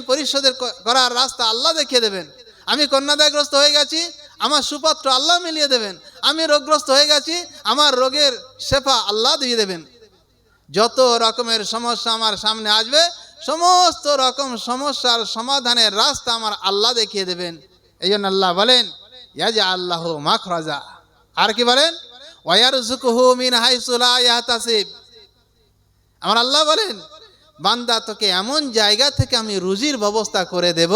পরিশোধের করার রাস্তা আল্লাহ দেখিয়ে দেবেন। আমি কন্যাদায়গ্রস্ত হয়ে গেছি, আমার সুপাত্র আল্লাহ মিলিয়ে দেবেন। আমি রোগগ্রস্ত হয়ে গেছি, আমার রোগের শেফা আল্লাহ দিয়ে দেবেন। যত রকমের সমস্যা আমার সামনে আসবে, সমস্ত রকম সমস্যার সমাধানের রাস্তা আমার আল্লাহ দেখিয়ে দেবেন। এই জন্য আল্লাহ বলেন ইয়াজআল্লাহু মাখরাজা। আর কি বলেন? ওয়ায়ারযুকুহু মিন হাইসু লা ইয়াহতাসিব। আমার আল্লাহ বলেন বান্দা তোকে এমন জায়গা থেকে আমি রুজির ব্যবস্থা করে দেব,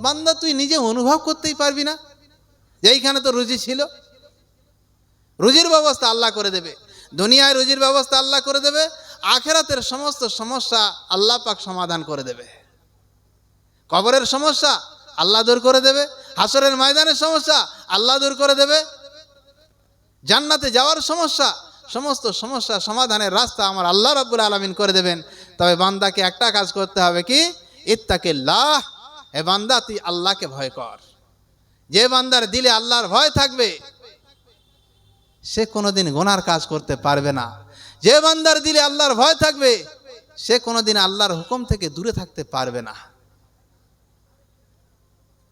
বান্দা তুই নিজে অনুভব করতেই পারবি না যে এইখানে তো রুজি ছিল। রুজির ব্যবস্থা আল্লাহ করে দেবে, দুনিয়ায় রুজির ব্যবস্থা আল্লাহ করে দেবে, আখিরাতের সমস্ত সমস্যা আল্লাহ পাক সমাধান করে দেবে। কবরের সমস্যা আল্লাহ দূর করে দেবে, হাসরের ময়দানের সমস্যা আল্লাহ দূর করে দেবে, জান্নাতে যাওয়ার সমস্যা, সমস্ত সমস্যা সমাধানের রাস্তা আমার আল্লাহ রাব্বুল আলামিন করে দেবেন। তবে বান্দাকে একটা কাজ করতে হবে, কি? ইত্তাকিল্লাহ। হে বান্দা তুই আল্লাহকে ভয় কর। যে বান্দার দিলে আল্লাহর ভয় থাকবে সে কোনোদিন গুনার কাজ করতে পারবে না। যে বান্দার দিলে আল্লাহর ভয় থাকবে সে কোনোদিন আল্লাহর হুকুম থেকে দূরে থাকতে পারবে না।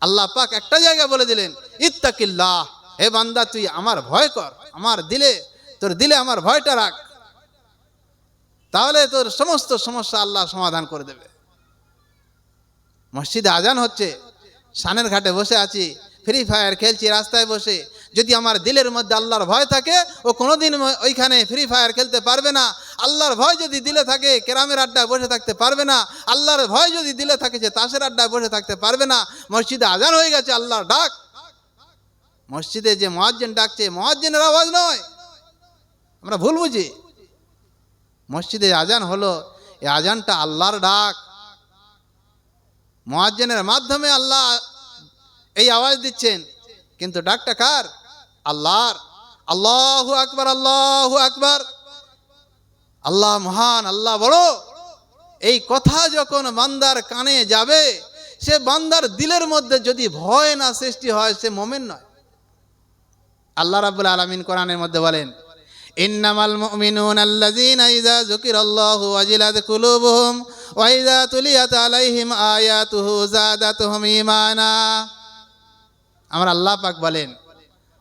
আল্লাহ পাক একটা জায়গা বলে দিলেন ইত্তাকিল্লাহ, হে বান্দা তুই আমার ভয় কর, আমার দিলে, তোর দিলে আমার ভয়টা রাখ, তাহলে তোর সমস্ত সমস্যা আল্লাহ সমাধান করে দেবে। মসজিদে আজান হচ্ছে, সানের ঘাটে বসে আছি, ফ্রি ফায়ার খেলছি রাস্তায় বসে, যদি আমার দিলের মধ্যে আল্লাহর ভয় থাকে ও কোনোদিন ওইখানে ফ্রি ফায়ার খেলতে পারবে না। আল্লাহর ভয় যদি দিলে থাকে কেরামের আড্ডায় বসে থাকতে পারবে না। আল্লাহর ভয় যদি দিলে থাকে যে তাসের আড্ডায় বসে থাকতে পারবে না। মসজিদে আজান হয়ে গেছে, আল্লাহর ডাক, মসজিদে যে মুয়াজ্জিন ডাকছে মুয়াজ্জিনের আওয়াজ নয়, আমরা ভুল বুঝি। মসজিদে আজান হলো, এই আজানটা আল্লাহর ডাক, মুয়াজ্জিনের মাধ্যমে আল্লাহ এই আওয়াজ দিচ্ছেন, কিন্তু ডাকটা কার? আল্লাহর। আল্লাহু আকবার, আল্লাহু আকবার, আল্লাহ মহান, আল্লাহ বড়। এই কথা যখন বান্দার কানে যাবে, সে বান্দার দিলের মধ্যে যদি ভয় না সৃষ্টি হয় সে মুমিন নয়। আল্লাহ রাব্বুল আলামিন কোরআনের মধ্যে বলেন ইন্নামাল মুমিনুনা আল্লাযীনা ইযা যুকিরাল্লাহু ওয়াজিলাত কুলুবুহুম ওয়া ইযা তুলিয়াত আলাইহিম আয়াতুহু যাদাতুহুম ঈমানা। আমার আল্লাহ পাক বলেন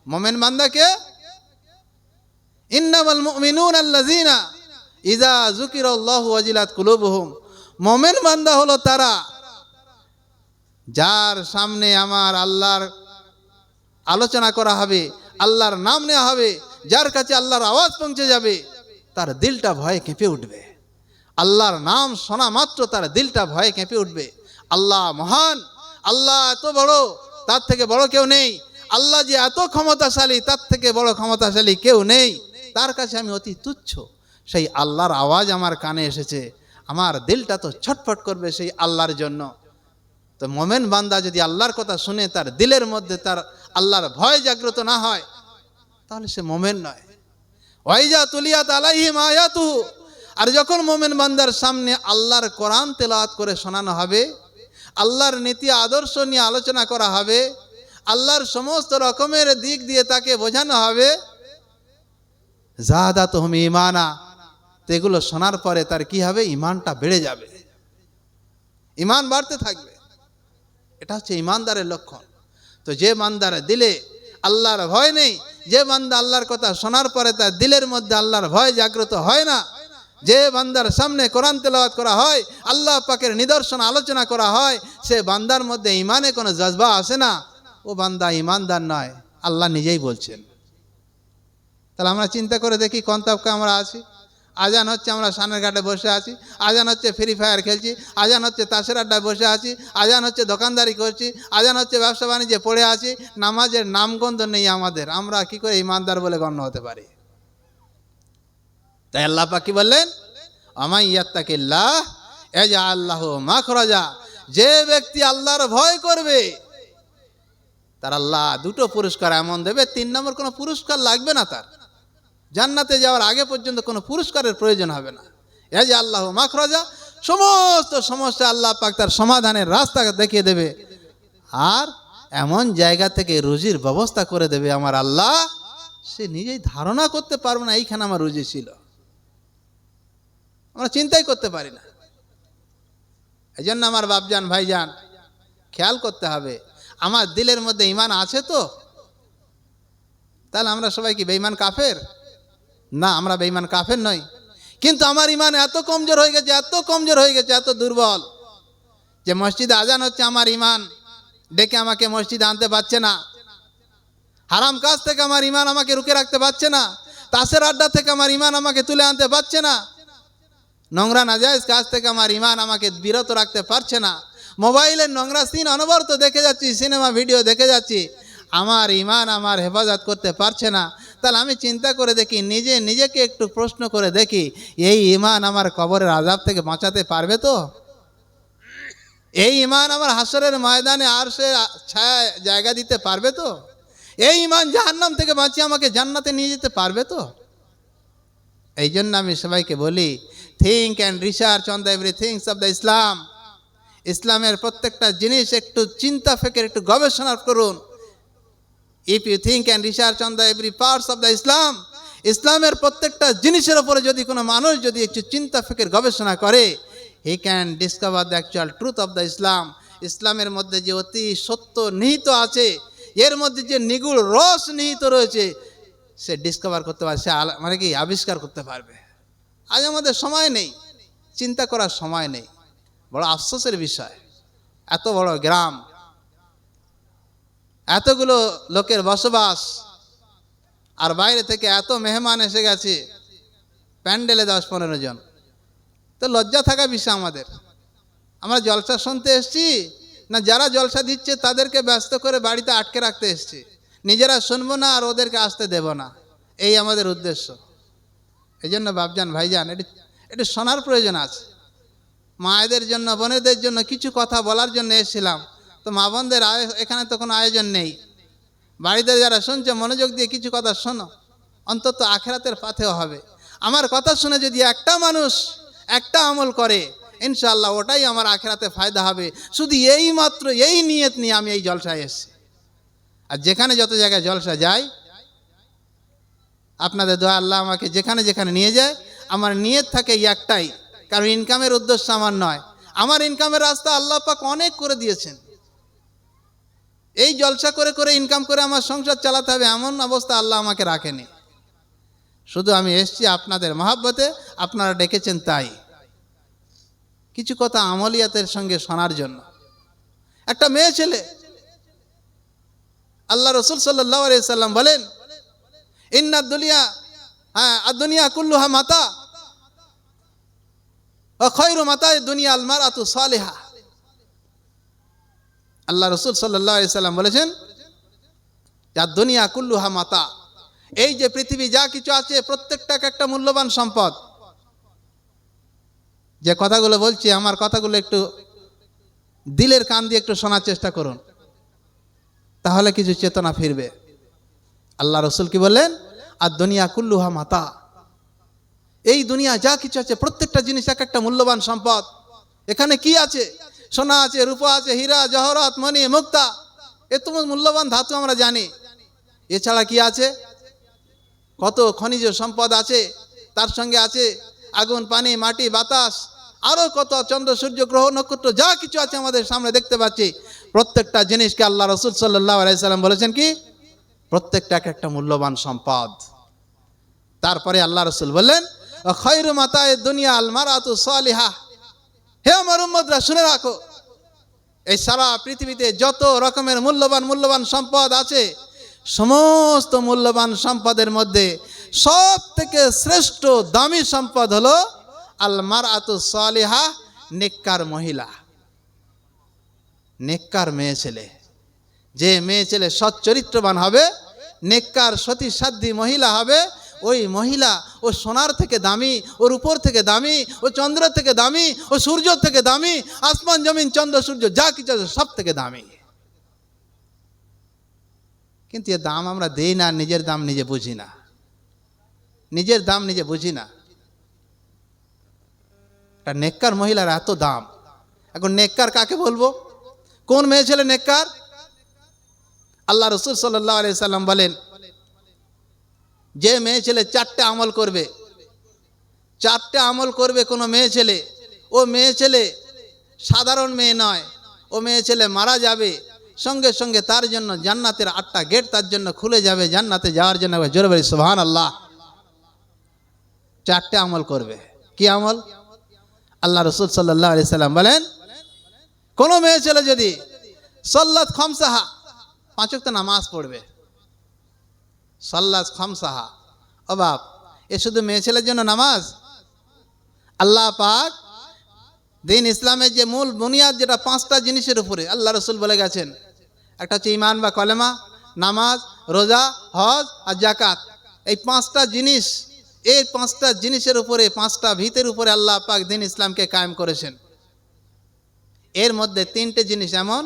মুমিন বান্দাকে ইন্নামাল মুমিনুনা আল্লাযীনা ইযা যুকিরাল্লাহু ওয়াজিলাত কুলুবুহুম। মুমিন বান্দা হলো তারা যার সামনে আমার আল্লাহর আলোচনা করা হবে, আল্লাহর নাম নেওয়া হবে, যার কাছে আল্লাহর আওয়াজ পৌঁছে যাবে, তার দিলটা ভয়ে কেঁপে উঠবে। আল্লাহর নাম শোনা মাত্র তার দিলটা ভয়ে কেঁপে উঠবে। আল্লাহ মহান, আল্লাহ এত বড়, তার থেকে বড় কেউ নেই। আল্লাহ যে এত ক্ষমতাশালী, তার থেকে বড় ক্ষমতাশালী কেউ নেই। তার কাছে আমি অতি তুচ্ছ। সেই আল্লাহর আওয়াজ আমার কানে এসেছে, আমার দিলটা তো ছটফট করবে সেই আল্লাহর জন্য। তো মোমেন বান্দা যদি আল্লাহর কথা শুনে তার দিলের মধ্যে তার আল্লাহর ভয় জাগ্রত না হয়, তাহলে সে মোমেন নয়। ওয়াইজা তুলিয়াত আলাইহিম আয়াতুহু। আর যখন মোমেন বান্দার সামনে আল্লাহর কোরআন তেলাওয়াত করে শোনানো হবে, আল্লাহর নীতি আদর্শ নিয়ে আলোচনা করা হবে, আল্লাহর সমস্ত রকমের দিক দিয়ে তাকে বোঝানো হবে, যাদাতুহুম ঈমানা। তো এগুলো শোনার পরে তার কি হবে? ঈমানটা বেড়ে যাবে, ঈমান বাড়তে থাকবে। এটা হচ্ছে ঈমানদারের লক্ষণ। তো যে বান্দার দিলে আল্লাহর ভয় নেই, যে বান্দা আল্লাহর কথা শোনার পরে তার দিলের মধ্যে আল্লাহর ভয় জাগ্রত হয় না, যে বান্দার সামনে কোরআন তেলাওয়াত করা হয়, আল্লাহ পাকের নিদর্শন আলোচনা করা হয়, সে বান্দার মধ্যে ঈমানে কোনো জজবা আসে না, ও বান্দা ঈমানদার নয়। আল্লাহ নিজেই বলছেন। তাহলে আমরা চিন্তা করে দেখি কোন তবকা আমরা আছি। আজান হচ্ছে, আমরা সানের ঘাটে বসে আছি, আজান হচ্ছে ফ্রি ফায়ার খেলছি, আজান হচ্ছে তাসের আড্ডায় বসে আছি, আজান হচ্ছে দোকানদারি করছি, আজান হচ্ছে ব্যবসা বাণিজ্যে পড়ে আছি, নামাজের নামগন্ধ নেই আমাদের। আমরা কি করে ঈমানদার বলে গণ্য হতে পারি? তাই আল্লাহ পাক কি বললেন? আমাই ইয়াত্তাকিল্লাহ ইয়াজআল লাহু মাখরাজা। যে ব্যক্তি আল্লাহর ভয় করবে তার আল্লাহ দুটো পুরস্কার এমন দেবে, 3 নম্বর কোনো পুরস্কার লাগবে না। তার জান্নাতে যাওয়ার আগে পর্যন্ত কোনো পুরস্কারের প্রয়োজন হবে না। ইয়াজআল লাহু মাখরাজা, সমস্ত সমস্যা আল্লাহ পাক তার সমাধানের রাস্তা দেখিয়ে দেবে, আর এমন জায়গা থেকে রুজির ব্যবস্থা করে দেবে আমার আল্লাহ, সে নিজেই ধারণা করতে পারবে না এইখানে আমার রুজি ছিল। আমরা চিন্তাই করতে পারি না। এই জন্য আমার বাপজান ভাইজান খেয়াল করতে হবে, আমার দিলের মধ্যে ঈমান আছে তো? তাহলে আমরা সবাই কি বেঈমান কাফের? না, আমরা বেঈমান কাফের নই, কিন্তু আমার ঈমান এত কমজোর হয়ে গেছে, এত কমজোর হয়ে গেছে, এত দুর্বল যে মসজিদে আজান হচ্ছে, আমার ঈমান ডেকে আমাকে মসজিদে আনতে পারছে না। হারাম কাজ থেকে আমার ঈমান আমাকে রুখে রাখতে পারছে না। তাসের আড্ডা থেকে আমার ঈমান আমাকে তুলে আনতে পারছে না। নোংরা নাজায়েজ কাজ থেকে আমার ঈমান আমাকে বিরত রাখতে পারছে না। মোবাইলের নোংরা সিন অনবরত দেখে যাচ্ছি, সিনেমা ভিডিও দেখে যাচ্ছি, আমার ঈমান আমার হেফাজত করতে পারছে না। তাহলে আমি চিন্তা করে দেখি, নিজেকে একটু প্রশ্ন করে দেখি, এই ঈমান আমার কবরের আযাব থেকে বাঁচাতে পারবে তো? এই ঈমান আমার হাসরের ময়দানে আরশে ছায়া জায়গা দিতে পারবে তো? এই ঈমান জাহান্নাম থেকে বাঁচিয়ে আমাকে জান্নাতে নিয়ে যেতে পারবে তো? এই জন্য আমি সবাইকে বলি, think and research on the everythings of the Islam. ইসলামের প্রত্যেকটা জিনিস একটু চিন্তা ফেকের, একটু গবেষণা করুন। If you think and research on the every parts of the Islam, ইসলামের প্রত্যেকটা জিনিসের উপরে যদি কোনো মানুষ যদি একটু চিন্তা ফেকের গবেষণা করে, he can discover the actual truth of the Islam. ইসলামের মধ্যে যে অতি সত্য নিহিত আছে, এর মধ্যে যে নিগুড় রস নিহিত রয়েছে, সে ডিসকভার করতে পারবে, সে মানে কি আবিষ্কার করতে পারবে। আজ আমাদের সময় নেই, চিন্তা করার সময় নেই। বড় আফসোসের বিষয়, এত বড় গ্রাম, এতগুলো লোকের বসবাস, আর বাইরে থেকে এত মেহমান এসে গেছে, প্যান্ডেলে 10-15 জন। তো লজ্জা থাকা বিষয় আমাদের। আমরা জলসা শুনতে এসছি না, যারা জলসা দিচ্ছে তাদেরকে ব্যস্ত করে বাড়িতে আটকে রাখতে এসছি, নিজেরা শুনবো না আর ওদেরকে আসতে দেব না, এই আমাদের উদ্দেশ্য। এই জন্য বাপজান ভাইজান, এটি শোনার প্রয়োজন আছে। মায়েদের জন্য, বোনেদের জন্য কিছু কথা বলার জন্য এসেছিলাম। তো মা বোনদের এখানে তো কোনো আয়োজন নেই। বাড়িতে যারা শুনছে মনোযোগ দিয়ে কিছু কথা শোনো, অন্তত আখেরাতের পাথেও হবে। আমার কথা শুনে যদি একটা মানুষ একটা আমল করে, ইনশাআল্লাহ ওটাই আমার আখেরাতে ফায়দা হবে। শুধু এই মাত্র এই নিয়ত নিয়ে আমি এই জলসায় এসেছি। আর যেখানে যত জায়গায় জলসা যায়, আপনাদের দোয়া আল্লাহ আমাকে যেখানে যেখানে নিয়ে যায়, আমার নিয়ত থাকে একটাই, কারণ ইনকামের উদ্দেশ্য আমার নয়। আমার ইনকামের রাস্তা আল্লাহ পাক অনেক করে দিয়েছেন। এই জলসা করে করে ইনকাম করে আমার সংসার চালাতে হবে এমন অবস্থা আল্লাহ আমাকে রাখেনি। শুধু আমি এসছি আপনাদের মহাব্বতে, আপনারা ডেকেছেন তাই কিছু কথা আমলিয়াতের সঙ্গে শোনার জন্য। একটা মেয়ে ছেলে, আল্লাহ রসুল সাল্লাল্লাহু আলাইহি সাল্লাম বলেন, ইন্না দুনিয়া কুল্লুহা মাতা ওয়া খায়রু মাতা'i দুনিয়া আল মারআতু সালিহা। আল্লাহ রসুল সাল্লাল্লাহু আলাইহি সাল্লাম বলেছেন, দুনিয়া কুল্লুহা মাতা, এই যে পৃথিবী যা কিছু আছে প্রত্যেকটা একটা মূল্যবান সম্পদ। যে কথাগুলো বলছি, আমার কথাগুলো একটু দিলের কান দিয়ে একটু শোনার চেষ্টা করুন, তাহলে কিছু চেতনা ফিরবে। আল্লাহ রসুল কি বললেন? আর দুনিয়া কুল্লুহা মাতা, এই দুনিয়া যা কিছু আছে প্রত্যেকটা জিনিস এক একটা মূল্যবান সম্পদ। এখানে কি আছে? সোনা আছে, রূপা আছে, হীরা জহরত, মণি, মুক্তা, এ তো মূল্যবান ধাতু আমরা জানি। এছাড়া কি আছে? কত খনিজ সম্পদ আছে, তার সঙ্গে আছে আগুন, পানি, মাটি, বাতাস, আরও কত চন্দ্র, সূর্য, গ্রহ, নক্ষত্র, যা কিছু আছে আমাদের সামনে দেখতে পাচ্ছি, প্রত্যেকটা জিনিসকে আল্লাহ রসুল সাল্লাল্লাহু আলাইহি সাল্লাম বলেছেন কি? প্রত্যেকটা এক একটা মূল্যবান সম্পদ। তারপরে আল্লাহ রসুল বললেন, খায়রু মাতা'i দুনিয়া আল মারআতু সালিহা। হে আমার উম্মতরা, শুনে রাখো, এই সারা পৃথিবীতে যত রকমের মূল্যবান সম্পদ আছে, সমস্ত মূল্যবান সম্পদের মধ্যে সব থেকে শ্রেষ্ঠ দামি সম্পদ হলো আল মারআতু সালিহা, নেককার মহিলা, নেককার মেয়ে ছেলে। যে মেয়ে ছেলে সৎ চরিত্রবান হবে, নেককার সতী সাধ্বী মহিলা হবে, ওই মহিলা ও সোনার থেকে দামি, ওর উপর থেকে দামি, ও চন্দ্র থেকে দামি, ও সূর্য থেকে দামি, আসমান জমিন চন্দ্র সূর্য যা কিছু আছে সব থেকে দামি। কিন্তু এর দাম আমরা দেই না, নিজের দাম নিজে বুঝি না, নিজের দাম নিজে বুঝি না। একটা নেককার মহিলার এত দাম। এখন নেককার কাকে বলবো? কোন মেয়ে ছেলে নেককার? আল্লাহ রসুল সাল্লাল্লাহু আলাইহি সাল্লাম বলেন, যে মেয়ে ছেলে 4টে আমল করবে, 4টে আমল করবে কোনো মেয়ে ছেলে, ও মেয়ে ছেলে সাধারণ মেয়ে নয়, ও মেয়ে ছেলে মারা যাবে, সঙ্গে সঙ্গে তার জন্য জান্নাতের 8টা গেট তার জন্য খুলে যাবে জান্নাতে যাওয়ার জন্য। জোরে বলি সুবহানাল্লাহ। 4টে আমল করবে। কি আমল? আল্লাহ রাসূল সাল্লাল্লাহু আলাইহি সাল্লাম বলেন, কোন মেয়ে ছেলে যদি সাল্লাত খামসাহা, 5 ওয়াক্ত নামাজ পড়বে, সাল্লাত খামসাহা, ও বাপ, এ শুধু মেয়ে ছেলের জন্য নামাজ? আল্লাহ পাক দিন ইসলামের যে মূল বুনিয়াদ, যেটা 5টা জিনিসের উপরে আল্লাহ রাসূল বলে গেছেন, একটা হচ্ছে ঈমান বা কলেমা, নামাজ, রোজা, হজ আর যাকাত। এই 5টা জিনিস, এই 5টা জিনিসের উপরে, 5টা ভিতের উপরে আল্লাহ পাক দিন ইসলামকে কায়েম করেছেন। এর মধ্যে 3টে জিনিস এমন,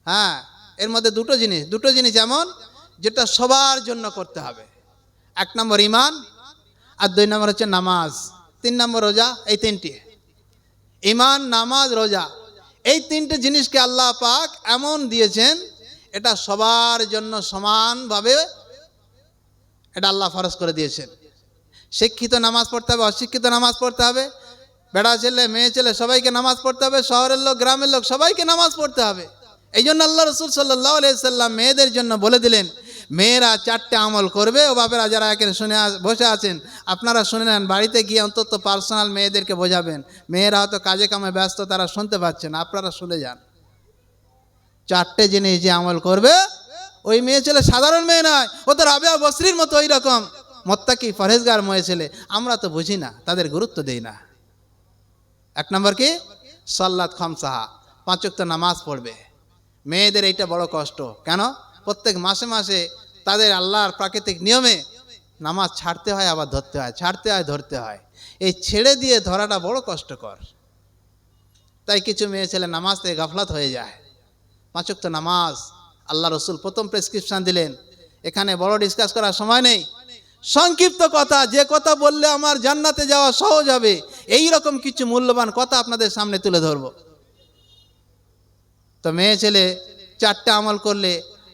হ্যাঁ, এর মধ্যে দুটো জিনিস এমন যেটা সবার জন্য করতে হবে। 1 নম্বর ঈমান, আর 2 নম্বর হচ্ছে নামাজ, 3 নম্বর রোজা। এই 3টে, ঈমান, নামাজ, রোজা, এই 3টে জিনিসকে আল্লাহ পাক এমন দিয়েছেন, এটা সবার জন্য সমানভাবে এটা আল্লাহ ফরজ করে দিয়েছেন। শিক্ষিত নামাজ পড়তে হবে, অশিক্ষিত নামাজ পড়তে হবে, বেড়া ছেলে মেয়ে ছেলে সবাইকে নামাজ পড়তে হবে, শহরের লোক গ্রামের লোক সবাইকে নামাজ পড়তে হবে। এই জন্য আল্লাহ রাসূল সাল্লাল্লাহু আলাইহি সাল্লাম মেয়েদের জন্য বলে দিলেন, মেয়েরা 4টে আমল করবে। ও বাপেরা যারা এখানে শুনে বসে আছেন, আপনারা শুনে নেন, বাড়িতে গিয়ে অন্তত পার্সোনাল মেয়েদেরকে বোঝাবেন। মেয়েরা হয়তো কাজে কামে ব্যস্ত, তারা শুনতে পাচ্ছেন, আপনারা শুনে যান। 4টে জিনিস যে আমল করবে, ওই মেয়ে ছেলে সাধারণ মেয়ে নয়, ও তো রাবেয়া বসরির মতো ওই রকম মোত্তাকি পরহেজগার মেয়ে ছেলে। আমরা তো বুঝি না, তাদের গুরুত্ব দেই না। 1 নম্বর কি? সাল্লাত খামসাহা, 5 ওয়াক্ত নামাজ পড়বে। মেয়েদের এইটা বড় কষ্ট। কেন? প্রত্যেক মাসে মাসে তাদের আল্লাহর প্রাকৃতিক নিয়মে নামাজ ছাড়তে হয়, আবার ধরতে হয়, ছাড়তে হয়, ধরতে হয়। এই ছেড়ে দিয়ে ধরাটা বড় কষ্টকর। তাই কিছু মেয়ে ছেলে নামাজ থেকে গাফলাত হয়ে যায়। 5 ওয়াক্ত নামাজ আল্লাহ রাসূল প্রথম প্রেসক্রিপশন দিলেন। এখানে বড় ডিসকাস করার সময় নেই, সংক্ষিপ্ত কথা, যে কথা বললে আমার জান্নাতে যাওয়া সহজ হবে, এই রকম কিছু মূল্যবান কথা আপনাদের সামনে তুলে ধরব। তো মেয়ে ছেলে 4টে আমল করলে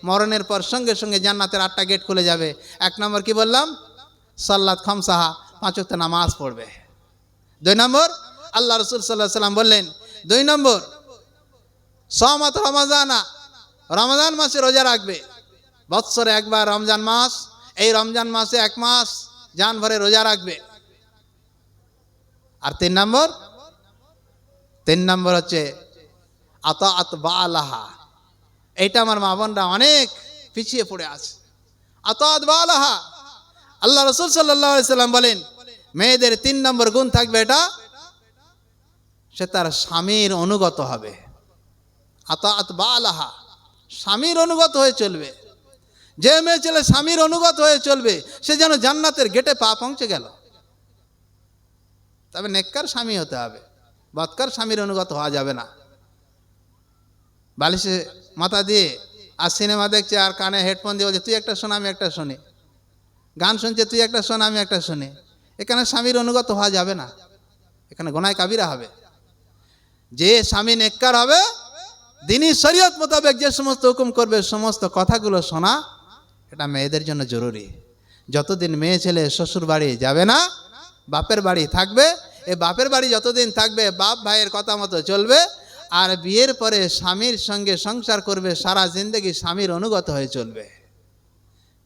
মরণের পর সঙ্গে সঙ্গে জান্নাতের 8টা গেট খুলে যাবে। 1 নম্বর কি বললাম? সাল্লাত খামসাহা, 5 ওয়াক্ত নামাজ পড়বে। 2 নম্বর, আল্লাহ রাসূল সাল্লাল্লাহু আলাইহি সাল্লাম বললেন, 2 নম্বর, সামাত রমাজানা, রমজান মাসে রোজা রাখবে। বৎসরে একবার রমজান মাস, এই রমজান মাসে 1 মাস জান ভরে রোজা রাখবে। আর 3 নম্বর হচ্ছে আতাআত বালাহা। এইটা আমার মা বোনরা অনেক পিছিয়ে পড়ে আছে। আতাআত বালাহা, আল্লাহ রাসূল সাল্লাল্লাহু আলাইহি সাল্লাম বলেন, মেয়েদের 3 নম্বর গুণ থাকবে, এটা সে তার স্বামীর অনুগত হবে। আতাআত বালাহা, স্বামীর অনুগত হয়ে চলবে। যে মেয়ে ছেলে স্বামীর অনুগত হয়ে চলবে, সে যেন জান্নাতের গেটে পা পৌঁছে গেল। তবে নেককার স্বামী হতে হবে, বদকার স্বামীর অনুগত হওয়া যাবে না। বালিশে মাথা দিয়ে আর সিনেমা দেখছে, আর কানে হেডফোন দিয়ে বলছে, তুই একটা শোন আমি একটা শুনি, গান শুনছে, তুই একটা শোন আমি একটা শুনি। এখানে স্বামীর অনুগত হওয়া যাবে না, এখানে গুনাহ কাবিরা হবে। যে স্বামী নেককার হবে, দ্বীনি শরীয়ত মোতাবেক যে সমস্ত হুকুম করবে, সমস্ত কথাগুলো শোনা, এটা মেয়েদের জন্য জরুরি। যতদিন মেয়ে ছেলে শ্বশুর বাড়ি যাবে না, বাপের বাড়ি থাকবে, এই বাপের বাড়ি যতদিন থাকবে, বাপ ভাইয়ের কথা মতো চলবে। আর বিয়ের পরে স্বামীর সঙ্গে সংসার করবে, সারা জিন্দগি স্বামীর অনুগত হয়ে চলবে।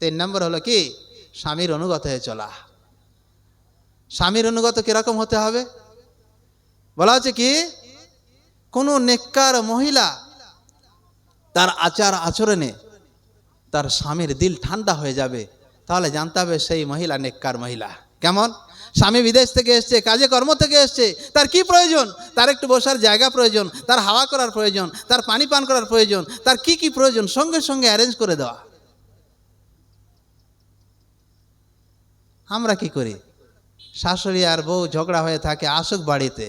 3 নম্বর হলো কি? স্বামীর অনুগত হয়ে চলা। স্বামীর অনুগত কিরকম হতে হবে? বলা হচ্ছে কি, কোনো নেককার মহিলা তার আচার আচরণে তার স্বামীর দিল ঠান্ডা হয়ে যাবে, তাহলে জানতে হবে সেই মহিলা নেককার মহিলা। কেমন? স্বামী বিদেশ থেকে এসছে, কাজে কর্ম থেকে এসছে, তার কি প্রয়োজন? তার একটু বসার জায়গা প্রয়োজন, তার হাওয়া করার প্রয়োজন, তার পানি পান করার প্রয়োজন, তার কি কি প্রয়োজন সঙ্গে সঙ্গে অ্যারেঞ্জ করে দেওয়া। আমরা কি করি? শাশুড়ি আর বউ ঝগড়া হয়ে থাকে, আসুক বাড়িতে,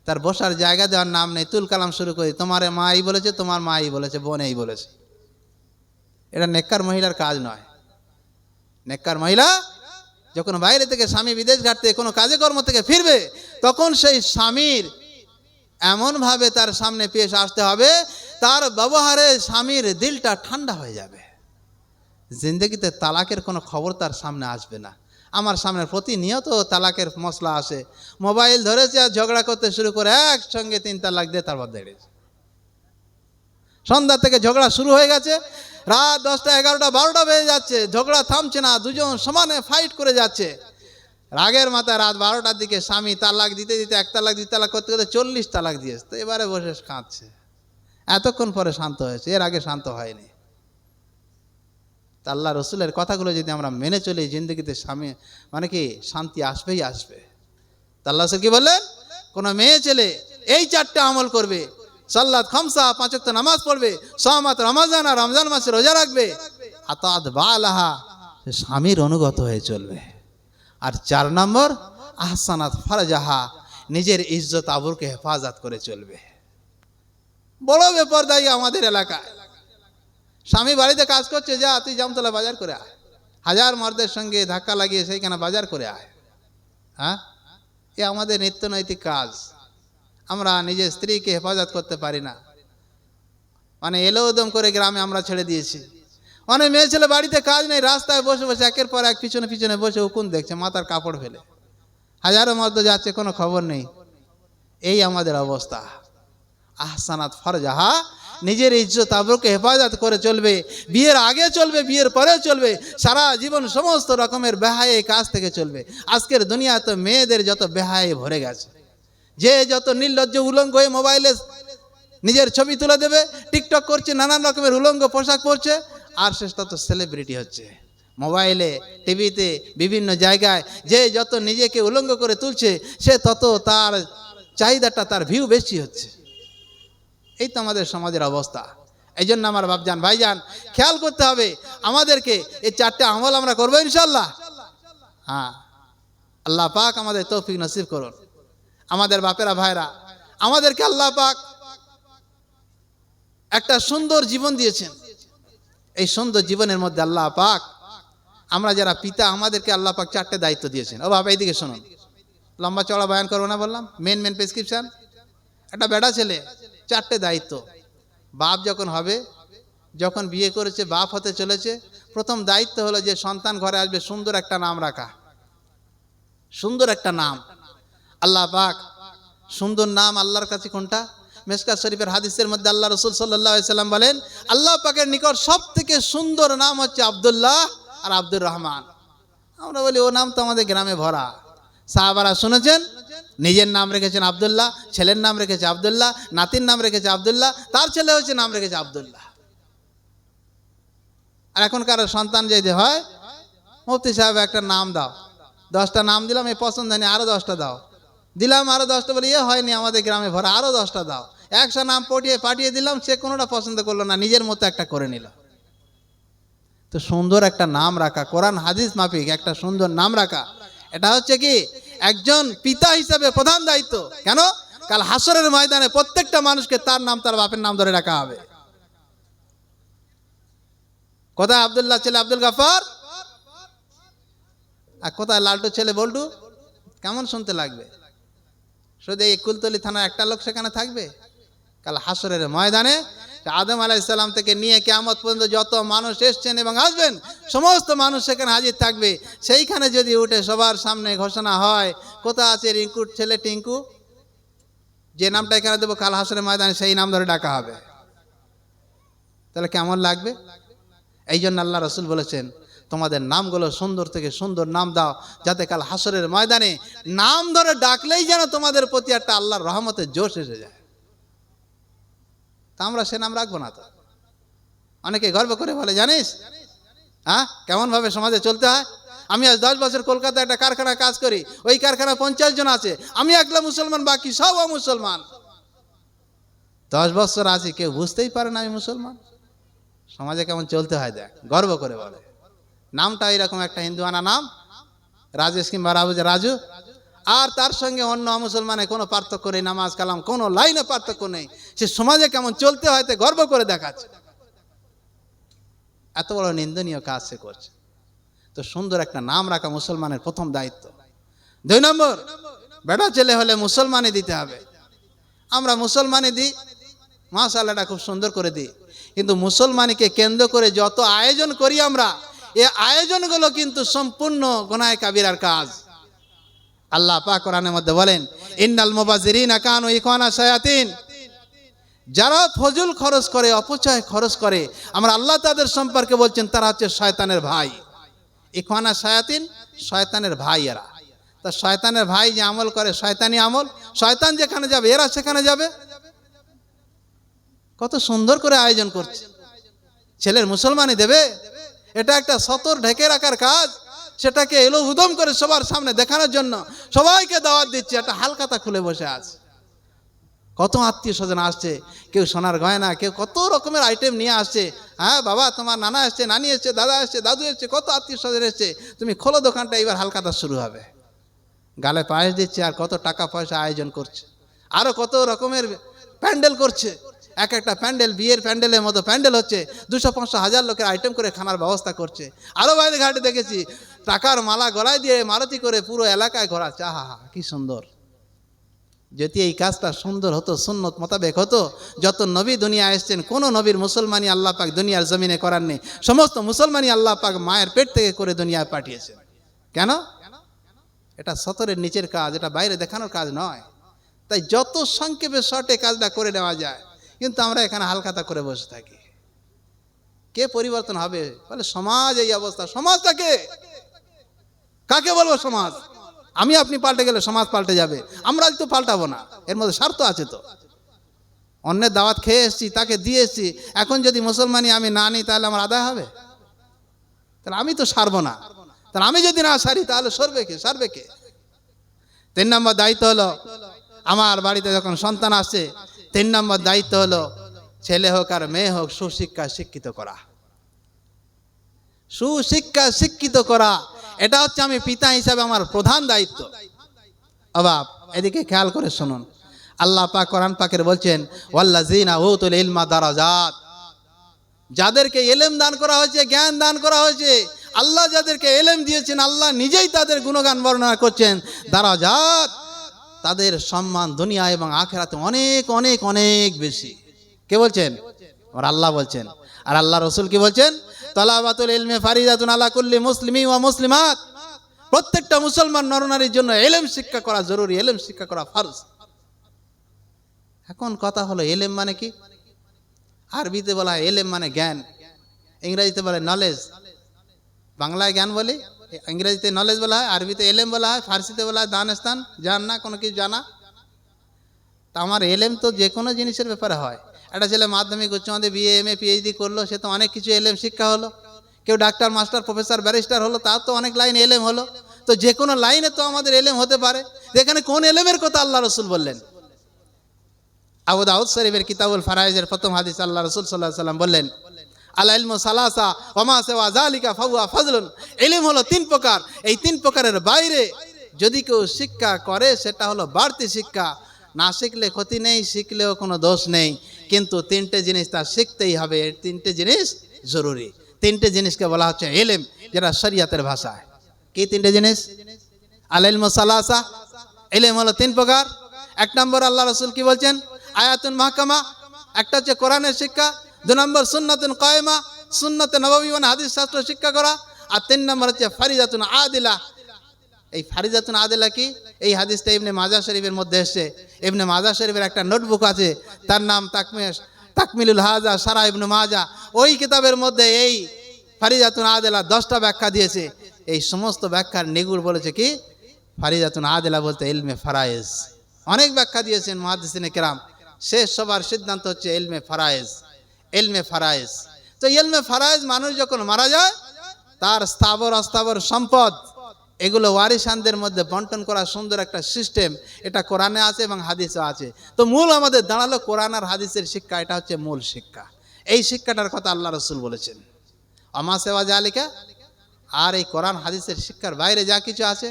তার বসার জায়গা দেওয়ার নাম নেই, তুল কালাম শুরু করি, তোমার মা এই বলেছে, তোমার মা এই বলেছে, বোন এই বলেছে। এটা নেককার মহিলার কাজ নয়। নেককার মহিলা যখন বাইরে থেকে, স্বামী বিদেশ ঘাটতে কোনো কাজে কর্ম থেকে ফিরবে, তখন সেই স্বামীর এমনভাবে তার সামনে পেশ আসতে হবে, তার ব্যবহারে স্বামীর দিলটা ঠান্ডা হয়ে যাবে। জিন্দগিতে তালাকের কোনো খবর তার সামনে আসবে না। আমার সামনে প্রতিনিয়ত তালাকের মশলা আসে, মোবাইল ধরেছে আর ঝগড়া করতে শুরু করে একসঙ্গে 3 তালাক দিয়ে তারপর দাঁড়িয়েছে। সন্ধ্যা থেকে ঝগড়া শুরু হয়ে গেছে, রাত 10টা 11টা 12টা বেজে যাচ্ছে, ঝগড়া থামছে না, দুজন সমানে ফাইট করে যাচ্ছে। রাগের মাথায় রাত 12টার দিকে স্বামী তালাক দিতে দিতে 1 তালাক 2 তালাক করতে করতে 40 তালাক দিয়েছে। তো এবারে বসে কাঁদছে, এতক্ষণ পরে শান্ত হয়েছে, এর আগে শান্ত হয়নি। তা আল্লাহ রসুলের কথাগুলো যদি আমরা মেনে চলি, জিন্দগিতে স্বামী মানে কি শান্তি আসবেই আসবে। তা আল্লাহ রসুল কি বললেন, কোনো মেয়ে ছেলে এই 4টে আমল করবে, সাল্লাত খামসা 5 ওয়াক্ত নামাজ পড়বে, সামাত রমাজান আর রমজান মাসে রোজা রাখবে, আতাত বালাহা, স্বামীর অনুগত হয়ে চলবে। আর 4 নম্বর আহসানাত ফারজাহা, নিজের ইজ্জত আবরুকে হেফাজত করে চলবে। বড় বেপরদায়ী আমাদের এলাকায়। স্বামী বাড়িতে কাজ করছে, যা তুই জামতলা বাজার করে আয়, হাজার মর্দের সঙ্গে ধাক্কা লাগিয়ে সেইখানে বাজার করে আয়। হ্যাঁ, এ আমাদের নিত্য নৈতিক কাজ। আমরা নিজের স্ত্রীকে হেফাজত করতে পারি না, মানে এলো উদম করে গ্রামে আমরা ছেড়ে দিয়েছি। অনেক মেয়ে ছেলে বাড়িতে কাজ নেই, রাস্তায় বসে বসে একের পর এক পিছনে পিছনে বসে উকুন দেখছে, মাথার কাপড় ফেলে, হাজারো মর্দ যাচ্ছে, কোনো খবর নেই। এই আমাদের অবস্থা। আহসানাত ফারজাহা, নিজের ইজ্জত আবরুকে হেফাজত করে চলবে, বিয়ের আগে চলবে, বিয়ের পরে চলবে, সারা জীবন সমস্ত রকমের বেহায়ে কাজ থেকে চলবে। আজকের দুনিয়া তো মেয়েদের যত বেহায়ে ভরে গেছে, যে যত নির্লজ্জ উলঙ্গ হয়ে মোবাইলে নিজের ছবি তুলে দেবে, টিকটক করছে, নানান রকমের উলঙ্গ পোশাক পরছে, আর সে তত সেলিব্রিটি হচ্ছে। মোবাইলে, টিভিতে, বিভিন্ন জায়গায় যে যত নিজেকে উলঙ্গ করে তুলছে, সে তত তার চাহিদাটা, তার ভিউ বেশি হচ্ছে। এই তো আমাদের সমাজের অবস্থা। এই জন্য আমার বাপজান ভাইজান খেয়াল করতে হবে, আমাদেরকে এই 4টে আমল আমরা করবো ইনশাল্লাহ। হ্যাঁ, আল্লাহ পাক আমাদের তৌফিক নসিব করুন। আমাদের বাপেরা ভাইরা, আমাদেরকে আল্লাহ পাক একটা সুন্দর জীবন দিয়েছেন। এই সুন্দর জীবনের মধ্যে আল্লাহ পাক, আমরা যারা পিতা, আমাদেরকে আল্লাহ পাক 4টে দায়িত্ব দিয়েছেন। ও বাবা এইদিকে শুনুন, লম্বা চড়া বয়ান করবো না, বললাম মেন প্রেসক্রিপশন। একটা বেটা ছেলে 4টে দায়িত্ব। বাপ যখন হবে, যখন বিয়ে করেছে, বাপ হতে চলেছে, প্রথম দায়িত্ব হলো যে সন্তান ঘরে আসবে, সুন্দর একটা নাম রাখা। সুন্দর একটা নাম। আল্লাহ পাক সুন্দর নাম আল্লাহর কাছে কোনটা? মিশকাত শরীফের হাদিসের মধ্যে আল্লাহ রসুল সাল্লাল্লাহু আলাইহি সাল্লাম বলেন, আল্লাহ পাকের নিকট সব থেকে সুন্দর নাম হচ্ছে আব্দুল্লাহ আর আব্দুর রহমান। আমরা বলি ও নাম তো আমাদের গ্রামে ভরা। সাহাবারা শুনেছেন, নিজের নাম রেখেছেন আব্দুল্লাহ, ছেলের নাম রেখেছে আব্দুল্লাহ, নাতির নাম রেখেছে আব্দুল্লাহ, তার ছেলে হচ্ছে নাম রেখেছে আব্দুল্লাহ। আর এখনকার সন্তান যদি হয়, মুফতি সাহেব একটা নাম দাও, 10টা নাম দিলাম, এই পছন্দ হয়নি, আরো 10টা দাও, দিলাম আরো 10টা, বলি এ হয়নি, আমাদের গ্রামে ভরা, আরো 10টা দাও। 100 নাম পাঠিয়ে দিলাম, সে কোনোটা পছন্দ করলো না, নিজের মতো একটা করে নিল। তো সুন্দর একটা নাম রাখা, কোরআন হাদিস মাফিক একটা সুন্দর নাম রাখা, এটা হচ্ছে কি একজন পিতা হিসাবে প্রধান দায়িত্ব। কেন? কাল হাসরের ময়দানে প্রত্যেকটা মানুষকে তার নাম, তার বাপের নাম ধরে রাখা হবে। কোথায় আব্দুল্লাহ ছেলে আব্দুল গাফার, আর কোথায় লালটু ছেলে বল্টু? কেমন শুনতে লাগবে? শুধু এই কুলতলি থানার একটা লোক সেখানে থাকবে? কাল হাসরের ময়দানে আদম আলাইহিস সালাম থেকে নিয়ে কিয়ামত পর্যন্ত যত মানুষ এসছেন এবং আসবেন, সমস্ত মানুষ সেখানে হাজির থাকবে। সেইখানে যদি উঠে সবার সামনে ঘোষণা হয়, কোথায় আছে রিঙ্কুর ছেলে টিঙ্কু, যে নামটা এখানে দেবো, কাল হাসরের ময়দানে সেই নাম ধরে ডাকা হবে। তাহলে কেমন লাগবে? এই জন্য আল্লাহ রসুল বলেছেন, তোমাদের নামগুলো সুন্দর থেকে সুন্দর নাম দাও, যাতে কাল হাসরের ময়দানে নাম ধরে ডাকলেই যেন তোমাদের প্রতি একটা আল্লাহর রহমতের জোশ এসে যায়। তা আমরা সে নাম রাখবো না তো? অনেকে গর্ব করে বলে, জানিস হ্যাঁ কেমন ভাবে সমাজে চলতে হয়। আমি আজ 10 বছর কলকাতায় একটা কারখানায় কাজ করি, ওই কারখানায় 50 জন আছে, আমি একলা মুসলমান, বাকি সব অমুসলমান। 10 বছর আছি, কেউ বুঝতেই পারে না আমি মুসলমান। সমাজে কেমন চলতে হয় দেখ, গর্ব করে বলে। নামটা এরকম একটা হিন্দুয়ানা নাম, রাজেশ কিংবা রাজু, আর তার সঙ্গে অন্য মুসলমানের কোনো পার্থক্য নেই, নামাজ কালাম কোনো লাইনে পার্থক্য নেই। সে সমাজে কেমন চলতে হয় তে গর্ব করে দেখাচ্ছে। এত বড় নিন্দনীয় কাজ সে করছে। তো সুন্দর একটা নাম রাখা মুসলমানের প্রথম দায়িত্ব। 2 নম্বর, বেটা ছেলে হলে মুসলমানই দিতে হবে। আমরা মুসলমানই দিই, মাশাআল্লাহ, এটা খুব সুন্দর করে দিই, কিন্তু মুসলমানকে কেন্দ্র করে যত আয়োজন করি আমরা, এই আয়োজনগুলো কিন্তু সম্পূর্ণ গুনাহ কাবীরার কাজ। আল্লাহ পাক কোরআনের মধ্যে বলেন, ইন্নাল মুবাযযিরিনা কানু ইখওয়ানা শায়াতিন, যারা ফজল খরচ করে, অপচয় খরচ করে, আমরা আল্লাহ তাদের সম্পর্কে বলছেন তারা হচ্ছে শয়তানের ভাই। ইখওয়ানা শায়াতিন, শয়তানের ভাই এরা। তা শয়তানের ভাই যে আমল করে শয়তানি আমল, শয়তান যেখানে যাবে এরা সেখানে যাবে। কত সুন্দর করে আয়োজন করছে, ছেলের মুসলমানি দেবে, এটা একটা সতর ঢেকে রাখার কাজ, সেটাকে এলো উদম করে সবার সামনে দেখানোর জন্য সবাইকে দাওয়াত দিচ্ছে, একটা হালখাতা খুলে বসে আছে। কত আত্মীয় স্বজন আসছে, কেউ সোনার গয়না, কেউ কত রকমের আইটেম নিয়ে আসছে। হ্যাঁ বাবা, তোমার নানা এসছে, নানি এসছে, দাদা এসছে, দাদু এসছে, কত আত্মীয় স্বজন এসছে, তুমি খোলো দোকানটা, এবার হালখাতা শুরু হবে। গালে পায়েস দিচ্ছে, আর কত টাকা পয়সা আয়োজন করছে, আরো কত রকমের প্যান্ডেল করছে। এক একটা প্যান্ডেল বিয়ের প্যান্ডেলের মতো প্যান্ডেল হচ্ছে, 200-500 লোকের আইটেম করে খানার ব্যবস্থা করছে। আরো বাইরে ঘাটে দেখেছি টাকার মালা গলায় দিয়ে মারুতি করে পুরো এলাকায় ঘোরাচ্ছে। আহা হা, কি সুন্দর! যদি এই কাজটা সুন্দর হতো, সুন্নত মোতাবেক হতো, যত নবী দুনিয়া এসছেন কোন নবীর মুসলমানি আল্লাহ পাক দুনিয়ার জমিনে করার নেই, সমস্ত মুসলমানি আল্লাহ পাক মায়ের পেট থেকে করে দুনিয়ায় পাঠিয়েছেন। কেন? এটা সতরের নিচের কাজ, এটা বাইরে দেখানোর কাজ নয়। তাই যত সংক্ষেপে শর্টে কাজটা করে নেওয়া যায়, কিন্তু আমরা এখানে হালখাতা করে বসে থাকি। কে পরিবর্তন হবে? বলে সমাজ এই অবস্থা। সমাজটাকে কাকে বলবো সমাজ? আমি আপনি পাল্টে গেলে সমাজ পাল্টে যাবে, আমরা তো পাল্টাবো না, এর মধ্যে স্বার্থ আছে। তো অন্যের দাওয়াত খেয়ে এসছি, তাকে দিয়ে এসছি, এখন যদি মুসলমানি আমি না নিই তাহলে আমার আদায় হবে? তাহলে আমি তো সারবো না। তাহলে আমি যদি না সারি তাহলে সরবে কে, সারবে কে? 3 নম্বর দায়িত্ব হলো, আমার বাড়িতে যখন সন্তান আসছে, 3 নম্বর দায়িত্ব হলো ছেলে হোক আর মেয়ে হোক সুশিক্ষা শিক্ষিত করা। সুশিক্ষা শিক্ষিত করা, এটা হচ্ছে আমি পিতা হিসাবে আমার প্রধান দায়িত্ব। অবাব এদিকে খেয়াল করে শুনুন, আল্লাহ পাক কোরআন পাকের বলছেন, ওয়াল্লাযিনা উতুল ইলমা দারাজাত, যাদেরকে ইলম দান করা হয়েছে, জ্ঞান দান করা হয়েছে, আল্লাহ যাদেরকে ইলম দিয়েছেন, আল্লাহ নিজেই তাদের গুণগান বর্ণনা করছেন। দারাজাত, তাদের সম্মান দুনিয়া এবং আখিরাতে অনেক অনেক অনেক বেশি। কে বলছেন? আর আল্লাহ বলছেন। আর আল্লাহ রাসূল কি বলছেন? তালাবাতুল ইলমি ফারিদাতুন আলা কুল্লি মুসলিমি ওয়া মুসলিমাত, প্রত্যেকটা মুসলমান নরনারীর জন্য ইলম শিক্ষা করা জরুরি, ইলম শিক্ষা করা ফরজ। এখন কথা হলো ইলম মানে কি? আরবিতে বলা হয় ইলম মানে জ্ঞান, ইংরেজিতে বলে নলেজ। বাংলায় জ্ঞান বলি, ইংরেজিতে নলেজ বলা হয়, আরবিতে ইলম বলা হয়, ফার্সিতে বলা হয় দানস্তান, জানা, কোনো কিছু জানা। তা আমার ইলম তো যে কোনো জিনিসের ব্যাপারে হয়। একটা ছেলে মাধ্যমিক, উচ্চ মাধ্যমিক, বিএ, এমএ, পিএইচডি করলো, সে তো অনেক কিছু ইলম শিক্ষা হলো। কেউ ডাক্তার, মাস্টার, প্রফেসর, ব্যারিস্টার হলো, তার তো অনেক লাইন ইলম হলো। তো যে কোনো লাইনে তো আমাদের ইলম হতে পারে। এখানে কোন ইলমের কথা আল্লাহ রাসূল বললেন? আবু দাউদ শরীফের কিতাবুল ফারায়েজের প্রথম হাদিস আল্লাহ রাসূল সাল্লাল্লাহু আলাইহি সাল্লাম বললেন, আল ইলমু সালাসা ওয়া মা সিওয়া যালিকা ফাহুয়া ফাজলুন। ইলম হলো 3 প্রকার, এই 3 প্রকারের বাইরে যদি কেউ শিক্ষা করে সেটা হলো বাড়তি শিক্ষা। না শিখলে ক্ষতি নেই, শিখলেও কোনো দোষ নেই, কিন্তু 3টে জিনিস তার শিখতেই হবে। এই 3টে জিনিস জরুরি। 3টে জিনিসকে বলা হচ্ছে ইলম, যেটা শরীয়তের ভাষায়। কি 3টে জিনিস? আল ইলমু সালাসা, ইলম হলো 3 প্রকার। 1 নম্বর আল্লাহ রাসূল কি বলছেন? আয়াতুন মাহকামা, একটা হচ্ছে কোরআনের শিক্ষা। 2 নম্বর সুন্নাতুন কায়েমা, সুন্নাতে নববী মানে হাদিস শাস্ত্র শিক্ষা করা। আর 3 নম্বর হচ্ছে ফারিদাতুন আদিলা। এই ফারিদাতুন আদিলা কি? এই হাদিসটা ইবনে মাজাহ শরীফের মধ্যে এসেছে। ইবনে মাজাহ শরীফের একটা নোটবুক আছে, তার নাম তাকমিলুল হাজা সারা ইবনে মাজাহ। ওই কিতাবের মধ্যে এই ফারিদাতুন আদিলা 10টা ব্যাখ্যা দিয়েছে। এই সমস্ত ব্যাখ্যার নিগুড় বলেছে কি? ফারিদাতুন আদিলা বলতে ইলমে ফারায়েজ। অনেক ব্যাখ্যা দিয়েছেন মুহাদ্দিসিনে কেরাম, শেষ সবার সিদ্ধান্ত হচ্ছে ইলমে ফারায়েজ। ইলমে ফারায়েজ, তো ইলমে ফারায়েজ, মানুষ যখন মারা যায় তার স্থাবর অস্থাবর সম্পদ এগুলো ওয়ারিসানদের মধ্যে বন্টন করা সুন্দর একটা সিস্টেম, এটা কোরআনে আছে এবং হাদিসে আছে। তো মূল আমাদের দাঁড়ালো কোরআন আর হাদিসের শিক্ষা, এটা হচ্ছে মূল শিক্ষা। এই শিক্ষাটার কথা আল্লাহ রাসূল বলেছেন, আমা সেওয়া জালিকা। আর এই কোরআন হাদিসের শিক্ষার বাইরে যা কিছু আছে,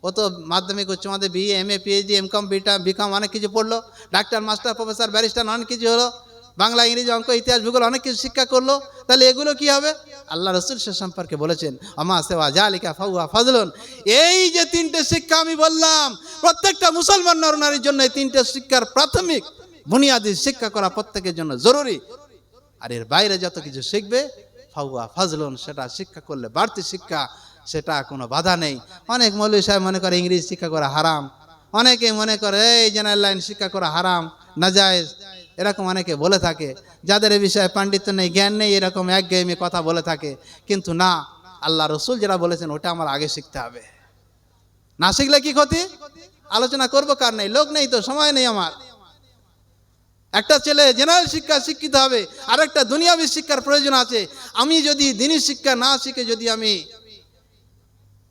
ও তো মাধ্যমিক, উচ্চ মাধ্যমিক, BA, MA, PhD, MCom, BCom অনেক কিছু পড়লো, ডাক্তার, মাস্টার, প্রফেসর, ব্যারিস্টার অনেক কিছু হলো, বাংলা, ইংরেজি, অঙ্ক, ইতিহাস, ভূগোল অনেক কিছু শিক্ষা করলো। তাহলে এগুলো কি হবে? আল্লাহ রাসূল সে সম্পর্কে বলেছেন, আমা সেওয়া জালিকা ফাহুয়া ফাজলুন। এই যে 3টে শিক্ষা আমি বললাম, প্রত্যেকটা মুসলমান নরনারীর জন্য এই 3টে শিক্ষার প্রাথমিক বুনিয়াদি শিক্ষা করা প্রত্যেকের জন্য জরুরি। আর এর বাইরে যত কিছু শিখবে ফাওয়া ফাজলুন, সেটা শিক্ষা করলে বাড়তি শিক্ষা, সেটা কোনো বাধা নেই। অনেক মৌলভী সাহেব মনে করে ইংরেজি শিক্ষা করা হারাম, অনেকে মনে করে এই জেনারেল লাইন শিক্ষা করা হারাম, নাজায়েজ, এরকম অনেকে বলে থাকে। যাদের এই বিষয়ে পাণ্ডিত্য নেই, জ্ঞান নেই, এরকম একঘেয়েমি কথা বলে থাকে। কিন্তু না, আল্লাহ রসুল যেটা বলেছেন ওটা আমার আগে শিখতে হবে। না শিখলে কি ক্ষতি? আলোচনা করবো কার নেই, লোক নেই তো, সময় নেই আমার। একটা ছেলে জেনারেল শিক্ষা শিক্ষিত হবে, আর একটা দুনিয়াবী শিক্ষার প্রয়োজন আছে। আমি যদি দিনী শিক্ষা না শিখে যদি আমি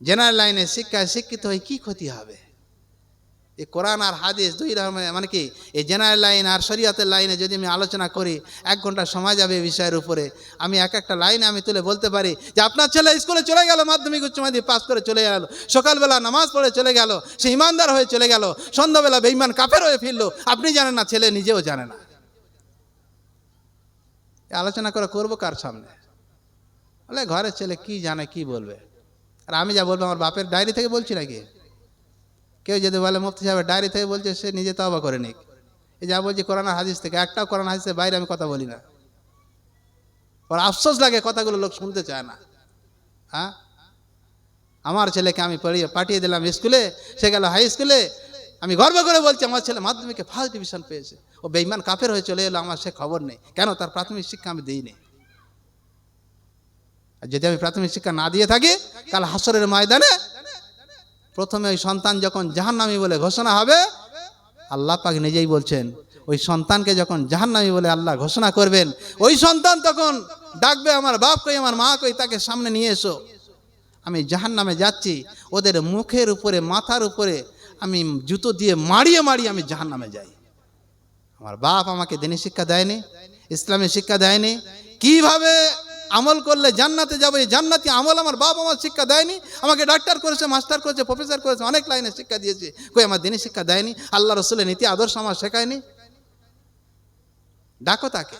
জেনারেল লাইনে শিক্ষায় শিক্ষিত হই, কি ক্ষতি হবে? এই কোরআন আর হাদিস দুই রকমের, মানে কি এই জেনারেল লাইন আর শরীয়তের লাইনে যদি আমি আলোচনা করি, 1 ঘন্টা সময় যাবে এই বিষয়ের উপরে। আমি এক একটা লাইনে আমি তুলে বলতে পারি যে আপনার ছেলে স্কুলে চলে গেল, মাধ্যমিক উচ্চ মাধ্যমিক পাস করে চলে গেল, সকালবেলা নামাজ পড়ে চলে গেল, সে ইমানদার হয়ে চলে গেল, সন্ধ্যাবেলা বেঈমান কাফের হয়ে ফিরলো, আপনি জানেন না, ছেলে নিজেও জানে না। আলোচনা করে করবো কার সামনে? বলে ঘরের ছেলে কি জানে, কি বলবে? আর আমি যা বলবো আমার বাপের ডায়েরি থেকে বলছি নাকি? কেউ যদি বলে মুফতি সাহেবের ডায়েরি থেকে বলছে, সে নিজে তওবা করে নিক। এই যা বলছি কোরআন আর হাদিস থেকে, একটাও কোরআন হাদিসের বাইরে আমি কথা বলি না। ওর আফসোস লাগে, কথাগুলো লোক শুনতে চায় না। হ্যাঁ, আমার ছেলেকে আমি পাঠিয়ে দিলাম স্কুলে, সে গেল হাই স্কুলে, আমি গর্ব করে বলছি আমার ছেলে মাধ্যমিকে ফার্স্ট ডিভিশন পেয়েছে, ও বেঈমান কাফের হয়ে চলে এলো, আমার সে খবর নেই। কেন? তার প্রাথমিক শিক্ষা আমি দিইনি। আর যদি আমি প্রাথমিক শিক্ষা না দিয়ে থাকি, কাল হাসরের ময়দানে প্রথমে ওই সন্তান যখন জাহান্নামী বলে ঘোষণা হবে, আল্লাহ পাক নিজেই বলছেন, ওই সন্তানকে যখন জাহান্নামী বলে আল্লাহ ঘোষণা করবেন, ওই সন্তান তখন ডাকবে, আমার বাপ কই, আমার মা কই, তাকে সামনে নিয়ে এসো, আমি জাহান্নামে যাচ্ছি। ওদের মুখের উপরে, মাথার উপরে আমি জুতো দিয়ে মারিয়ে মারিয়ে আমি জাহান্নামে যাই। আমার বাপ আমাকে দিনী শিক্ষা দেয়নি, ইসলামী শিক্ষা দেয়নি, কিভাবে আমল করলে জান্নাতে যাবো, এই জান্নাতি আমল আমার বাপ আমার শিক্ষা দেয়নি। আমাকে ডাক্তার করেছে, মাস্টার করেছে, প্রফেসর করেছে, অনেক লাইনে শিক্ষা দিয়েছে, কই আমার দিনী শিক্ষা দেয়নি, আল্লাহ রসুলের নীতি আদর্শ আমার শেখায়নি। ডাকো তাকে।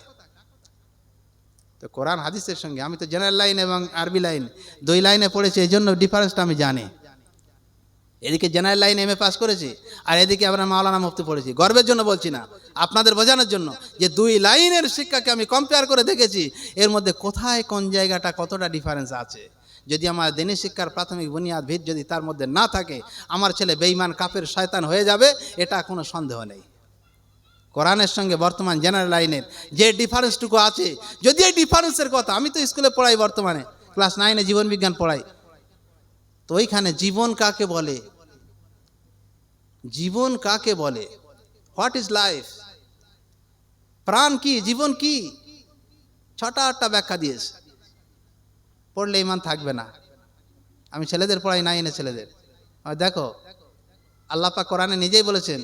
তো কোরআন হাদিসের সঙ্গে আমি তো জেনারেল লাইন এবং আরবি লাইন দুই লাইনে পড়েছি, এই জন্য ডিফারেন্সটা আমি জানি। এদিকে জেনারেল লাইন এমএ পাস করেছি, আর এদিকে আমরা মাওলানা মুফতি পড়েছি। গর্বের জন্য বলছি না, আপনাদের বোঝানোর জন্য, যে দুই লাইনের শিক্ষাকে আমি কম্পেয়ার করে দেখেছি, এর মধ্যে কোথায় কোন জায়গাটা কতটা ডিফারেন্স আছে। যদি আমার দিনী শিক্ষার প্রাথমিক বুনিয়াদ ভিত যদি তার মধ্যে না থাকে, আমার ছেলে বেঈমান কাফের শয়তান হয়ে যাবে, এটা কোনো সন্দেহ নেই। কোরআনের সঙ্গে বর্তমান জেনারেল লাইনের যে ডিফারেন্সটুকু আছে, যদি এই ডিফারেন্সের কথা, আমি তো স্কুলে পড়াই, বর্তমানে ক্লাস 9-এ জীবন বিজ্ঞান পড়াই, তো ওইখানে জীবন কাকে বলে, জীবন কাকে বলে, হোয়াট ইজ লাইফ, প্রাণ কি, জীবন কি, 6টা-8টা ব্যাখ্যা দিয়েছে। পড়লে ইমান থাকবে না। আমি ছেলেদের পড়াই, 9-এ ছেলেদের। দেখো আল্লাহ পাক কোরআনে নিজেই বলেছেন,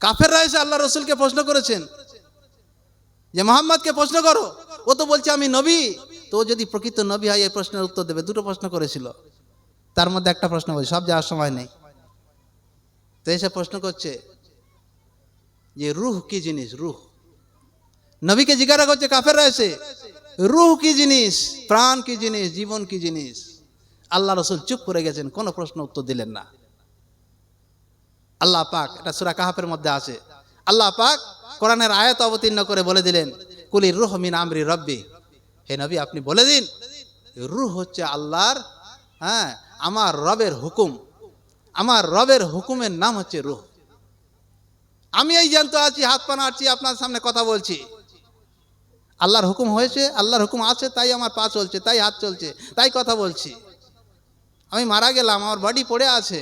কাফেররা এসে আল্লাহ রসুলকে প্রশ্ন করেছেন যে মোহাম্মদকে প্রশ্ন করো, ও তো বলছে আমি নবী। তো যদি প্রকৃত নবী হয় এই প্রশ্নের উত্তর দেবে। 2টো প্রশ্ন করেছিল, তার মধ্যে একটা প্রশ্ন বলছি, সব যাওয়ার সময় নেই। তো এসে প্রশ্ন করছে যে রুহ কি জিনিস, রুহ। নবীকে জিজ্ঞাসা করছে কাফেররা এসে, রুহ কি জিনিস, প্রাণ কি জিনিস, জীবন কি জিনিস। আল্লাহ রসুল চুপ করে গেছেন, কোনো প্রশ্ন উত্তর দিলেন না। আল্লাহ পাক, এটা সূরা কাহাফের মধ্যে আছে, আল্লাহ পাক কোরআনের আয়াত অবতীর্ণ করে বলে দিলেন, কুলির রুহ মিন আমরি রব্বি, হে নবী আপনি বলে দিন, রুহ হচ্ছে আল্লাহর, হ্যাঁ, আমার রবের হুকুম, আমার রবের হুকুমের নাম হচ্ছে রুহ। আমি এই জ্যান্ত আছি, হাত পা নাড়ছি, আপনার সামনে কথা বলছি, আল্লাহর হুকুম হয়েছে, আল্লাহর হুকুম আছে, তাই আমার পা চলছে, তাই হাত চলছে, তাই কথা বলছি। আমি মারা গেলাম, আমার বডি পড়ে আছে,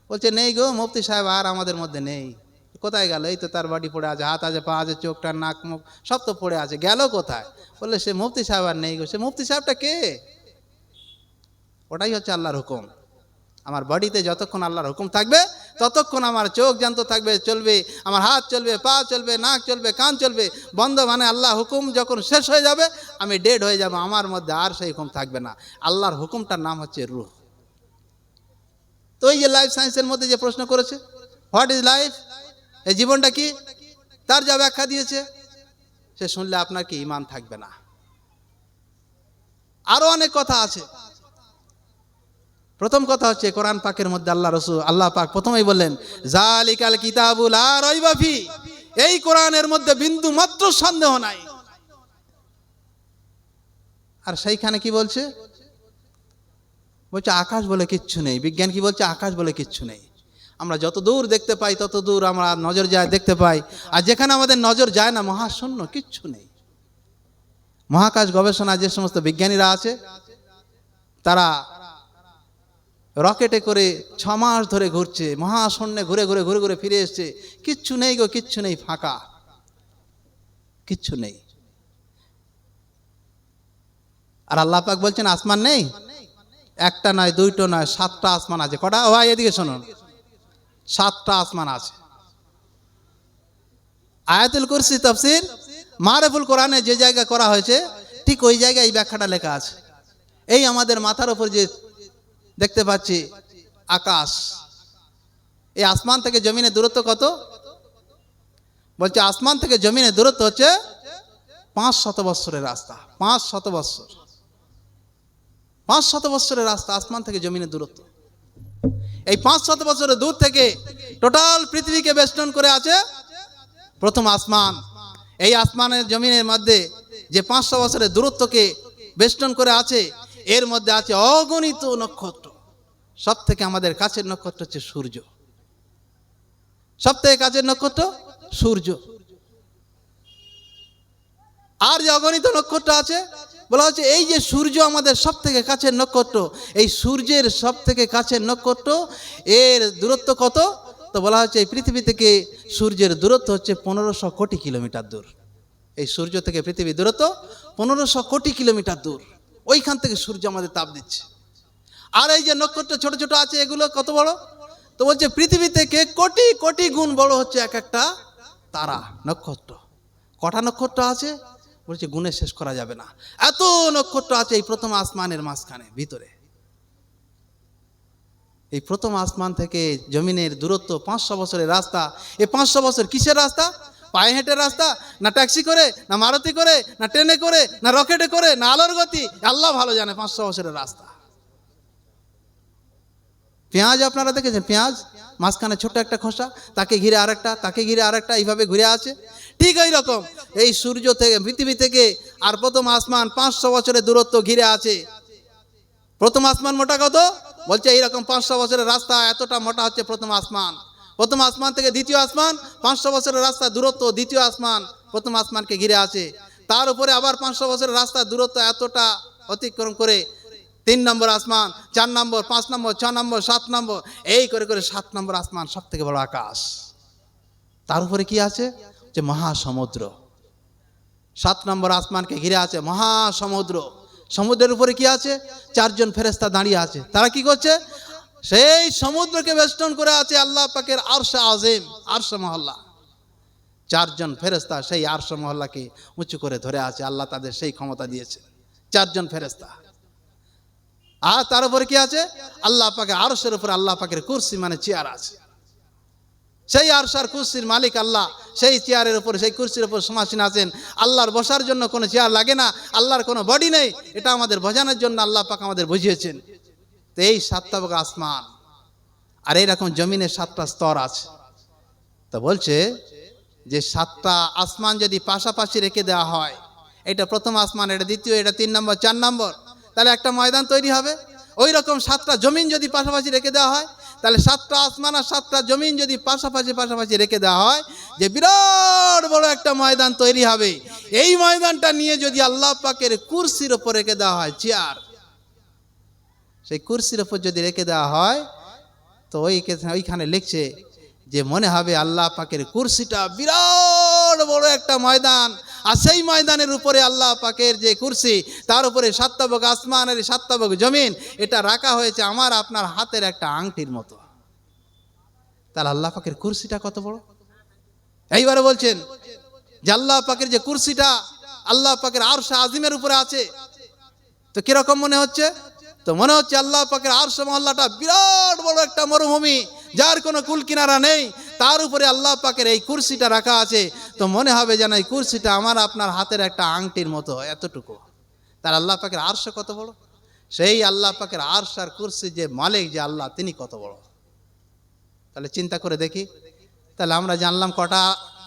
বলছে নেই গো মুফতি সাহেব, আর আমাদের মধ্যে নেই। কোথায় গেল? এই তো তার বডি পড়ে আছে, হাত আছে, পা আছে, চোখটা, নাক, মুখ সব তো পড়ে আছে, গেল কোথায়? বললে সে মুফতি সাহেব আর নেই গো। সে মুফতি সাহেবটা কে? ওটাই হচ্ছে আল্লাহর হুকুম। আমার বডিতে যতক্ষণ আল্লাহর হুকুম থাকবে, ততক্ষণ আমার চোখ জ্যান্ত থাকবে, চলবে, আমার হাত চলবে, পা চলবে, নাক চলবে, কান চলবে, বন্ধ। মানে আল্লাহ হুকুম যখন শেষ হয়ে যাবে, আমি ডেড হয়ে যাব, আমার মধ্যে আর সেই হুকুম থাকবে না। আল্লাহর হুকুমটার নাম হচ্ছে রূহ। তো এই যে লাইফ সায়েন্সের মধ্যে যে প্রশ্ন করেছে, হোয়াট ইজ লাইফ, এই জীবনটা কি, তার যা ব্যাখ্যা দিয়েছে, সে শুনলে আপনার কি ঈমান থাকবে না। আরো অনেক কথা আছে। প্রথম কথা হচ্ছে কোরআন পাকের মধ্যে আল্লাহ পাক প্রথমেই বললেন, জালিকাল কিতাবু লা রাইবা ফি, এই কোরআনের মধ্যে বিন্দু মাত্র সন্দেহ নাই। আর সেইখানে কি বলছে? বলছে আকাশ বলে কিচ্ছু নেই। বিজ্ঞান কি বলছে? আকাশ বলে কিচ্ছু নেই। আমরা যত দূর দেখতে পাই তত দূর আমরা নজর যায় দেখতে পাই, আর যেখানে আমাদের নজর যায় না মহাশূন্য, কিচ্ছু নেই। মহাকাশ গবেষণা যে সমস্ত বিজ্ঞানীরা আছে তারা রকেটে করে 6 মাস ধরে ঘুরছে, মহাশূন্যে ঘুরে ঘুরে ঘুরে ঘুরে ফিরে এসছে, কিচ্ছু নেই গো, কিচ্ছু নেই, ফাঁকা, কিচ্ছু নেই। আর আল্লাহ পাক বলছেন আসমান নেই, একটা নয়, দুইটো নয়, 7টা আসমান আছে। কটা? ও ভাই এদিকে শুনুন, 7টা আসমান আছে। আয়াতুল কুরসি তাফসীর মারিফুল কোরআনে যে জায়গায় করা হয়েছে ঠিক ওই জায়গায় এই ব্যাখ্যাটা লেখা আছে। এই আমাদের মাথার উপর যে দেখতে পাচ্ছি আকাশ, এই আসমান থেকে জমিনের দূরত্ব কত? বলছে আসমান থেকে জমিনের দূরত্ব হচ্ছে 500 বৎসরের রাস্তা। 500 বৎসর, 500 বৎসরের রাস্তা আসমান থেকে জমিনের দূরত্ব। এই 500 বছরের দূর থেকে টোটাল পৃথিবীকে বেষ্টন করে আছে প্রথম আসমান। এই আসমানের জমিনের মধ্যে যে 500 বছরের দূরত্বকে বেষ্টন করে আছে, এর মধ্যে আছে অগণিত নক্ষত্র। সব থেকে আমাদের কাছের নক্ষত্র হচ্ছে সূর্য। সব থেকে কাছের নক্ষত্র সূর্য। আর যে অগণিত নক্ষত্র আছে, বলা হচ্ছে এই যে সূর্য আমাদের সব থেকে কাছের নক্ষত্র, এই সূর্যের সব থেকে কাছের নক্ষত্র এর দূরত্ব কত? তো বলা হচ্ছে এই পৃথিবী থেকে সূর্যের দূরত্ব হচ্ছে 1500 কোটি কিলোমিটার দূর। এই সূর্য থেকে পৃথিবীর দূরত্ব 1500 কোটি কিলোমিটার দূর। ওইখান থেকে সূর্য আমাদের তাপ দিচ্ছে। আর এই যে নক্ষত্র ছোট ছোট আছে, এগুলো কত বড়? তো বলছে পৃথিবী থেকে কোটি কোটি গুণ বড় হচ্ছে এক একটা তারা, নক্ষত্র। কটা নক্ষত্র আছে? বলছে গুণে শেষ করা যাবে না, এত নক্ষত্র আছে এই প্রথম আসমানের মাঝখানে ভিতরে। এই প্রথম আসমান থেকে জমিনের দূরত্ব 500 বছরের রাস্তা। এই 500 বছর কিসের রাস্তা? পায়ে হেঁটে রাস্তা, না ট্যাক্সি করে, না মারুতি করে, না ট্রেনে করে, না রকেটে করে, না আলোর গতি, আল্লাহ ভালো জানে। 500 বছরের রাস্তা। পেঁয়াজ আপনারা দেখেছেন? পেঁয়াজ মাঝখানে ছোট্ট একটা খোসা, তাকে ঘিরে আরেকটা, তাকে ঘিরে আরেকটা, এইভাবে ঘুরে আছে। ঠিক এই রকম এই সূর্য থেকে, পৃথিবী থেকে আর প্রথম আসমান 500 বছরের দূরত্ব ঘিরে আছে। প্রথম আসমান মোটা কত? বলছে এইরকম 500 বছরের রাস্তা, এতটা মোটা হচ্ছে প্রথম আসমান। প্রথম আসমান থেকে দ্বিতীয় আসমান 500 বছরের রাস্তা দূরত্ব, দ্বিতীয় আসমান প্রথম আসমানকে ঘিরে আছে। তার উপরে আবার 500 বছরের রাস্তা দূরত্ব এতটা অতিক্রম করে 3 নম্বর আসমান, 4 নম্বর, 5 নম্বর, 6 নম্বর, 7 নম্বর, এই করে করে 7 নম্বর আসমান, সব থেকে বড় আকাশ। তার উপরে কি আছে? যে মহাসমুদ্র। 7 নম্বর আসমানকে ঘিরে আছে মহাসমুদ্র। সমুদ্রের উপরে কি আছে? 4 জন ফেরেশতা দাঁড়িয়ে আছে। তারা কি করছে? সেই সমুদ্রকে বেষ্টন করে আছে আল্লাহ পাকের আরশে আজিম, আরশে মহল্লা। 4 জন ফেরেশতা সেই আরশে মহল্লাকে উঁচু করে ধরে আছে। আল্লাহ তাদের সেই ক্ষমতা দিয়েছে, 4 জন ফেরেশতা। আর তার উপরে কি আছে? আল্লাহ পাকের আরশের উপরে আল্লাহ পাকের কুরসি, মানে চেয়ার আছে। সেই আরশ আর কুরসির মালিক আল্লাহ। সেই চেয়ারের উপরে, সেই কুরসির উপর সমাসীন আছেন। আল্লাহর বসার জন্য কোনো চেয়ার লাগে না, আল্লাহর কোনো বডি নেই। এটা আমাদের বোঝানোর জন্য আল্লাহ পাক আমাদের বুঝিয়েছেন। তো এই 7টা ভাগ আসমান, আর এইরকম জমিনের 7টা স্তর আছে। তো বলছে যে 7টা আসমান যদি পাশাপাশি রেখে দেওয়া হয়, এটা প্রথম আসমান, এটা দ্বিতীয়, এটা 3 নম্বর, 4 নম্বর, তাহলে একটা ময়দান তৈরি হবে। ওই রকম 7টা জমিন যদি পাশাপাশি রেখে দেওয়া হয়, তাহলে 7টা আসমান আর 7টা জমিন যদি পাশাপাশি পাশাপাশি রেখে দেওয়া হয়, যে বিরাট বড় একটা ময়দান তৈরি হবে। এই ময়দানটা নিয়ে যদি আল্লাহ পাকের কুরসির ওপর রেখে দেওয়া হয়, চেয়ার, সেই কুরসির ওপর যদি রেখে দেওয়া হয়, তো ওইখানে লিখছে যে মনে হবে আল্লাহ পাকের কুরসিটা বিরাট বড় একটা ময়দান, আর সেই ময়দানের উপরে আল্লাহ পাকের যে কুরসি, তার উপরে 7টা ভাগ আসমান আর 7টা ভাগ জমিন, এটা রাখা হয়েছে আমার আপনার হাতের একটা আংটির মতো। তাহলে আল্লাহ পাকের কুরসিটা কত বড়! এইবারে বলছেন যে আল্লাহ পাকের যে কুরসিটা আল্লাহ পাকের আরশ আজিমের উপরে আছে। তো কিরকম মনে হচ্ছে? তো মনে হচ্ছে আল্লাহ পাকের আরশ মহল্লাটা বিরাট বড় একটা মরুভূমি, যার কোনো কুল কিনারা নেই, তার উপরে আল্লাহ পাকের এই কুরসিটা রাখা আছে। তো মনে হবে যেন এই কুরসিটা আমার আপনার হাতের একটা আংটির মতো, এতটুকু। তার আল্লাহ পাকের আরশ কত বড়! সেই আল্লাহ পাকের আরশ আর কুরসি যে মালিক, যে আল্লাহ, তিনি কত বড়! তাহলে চিন্তা করে দেখি। তাহলে আমরা জানলাম কটা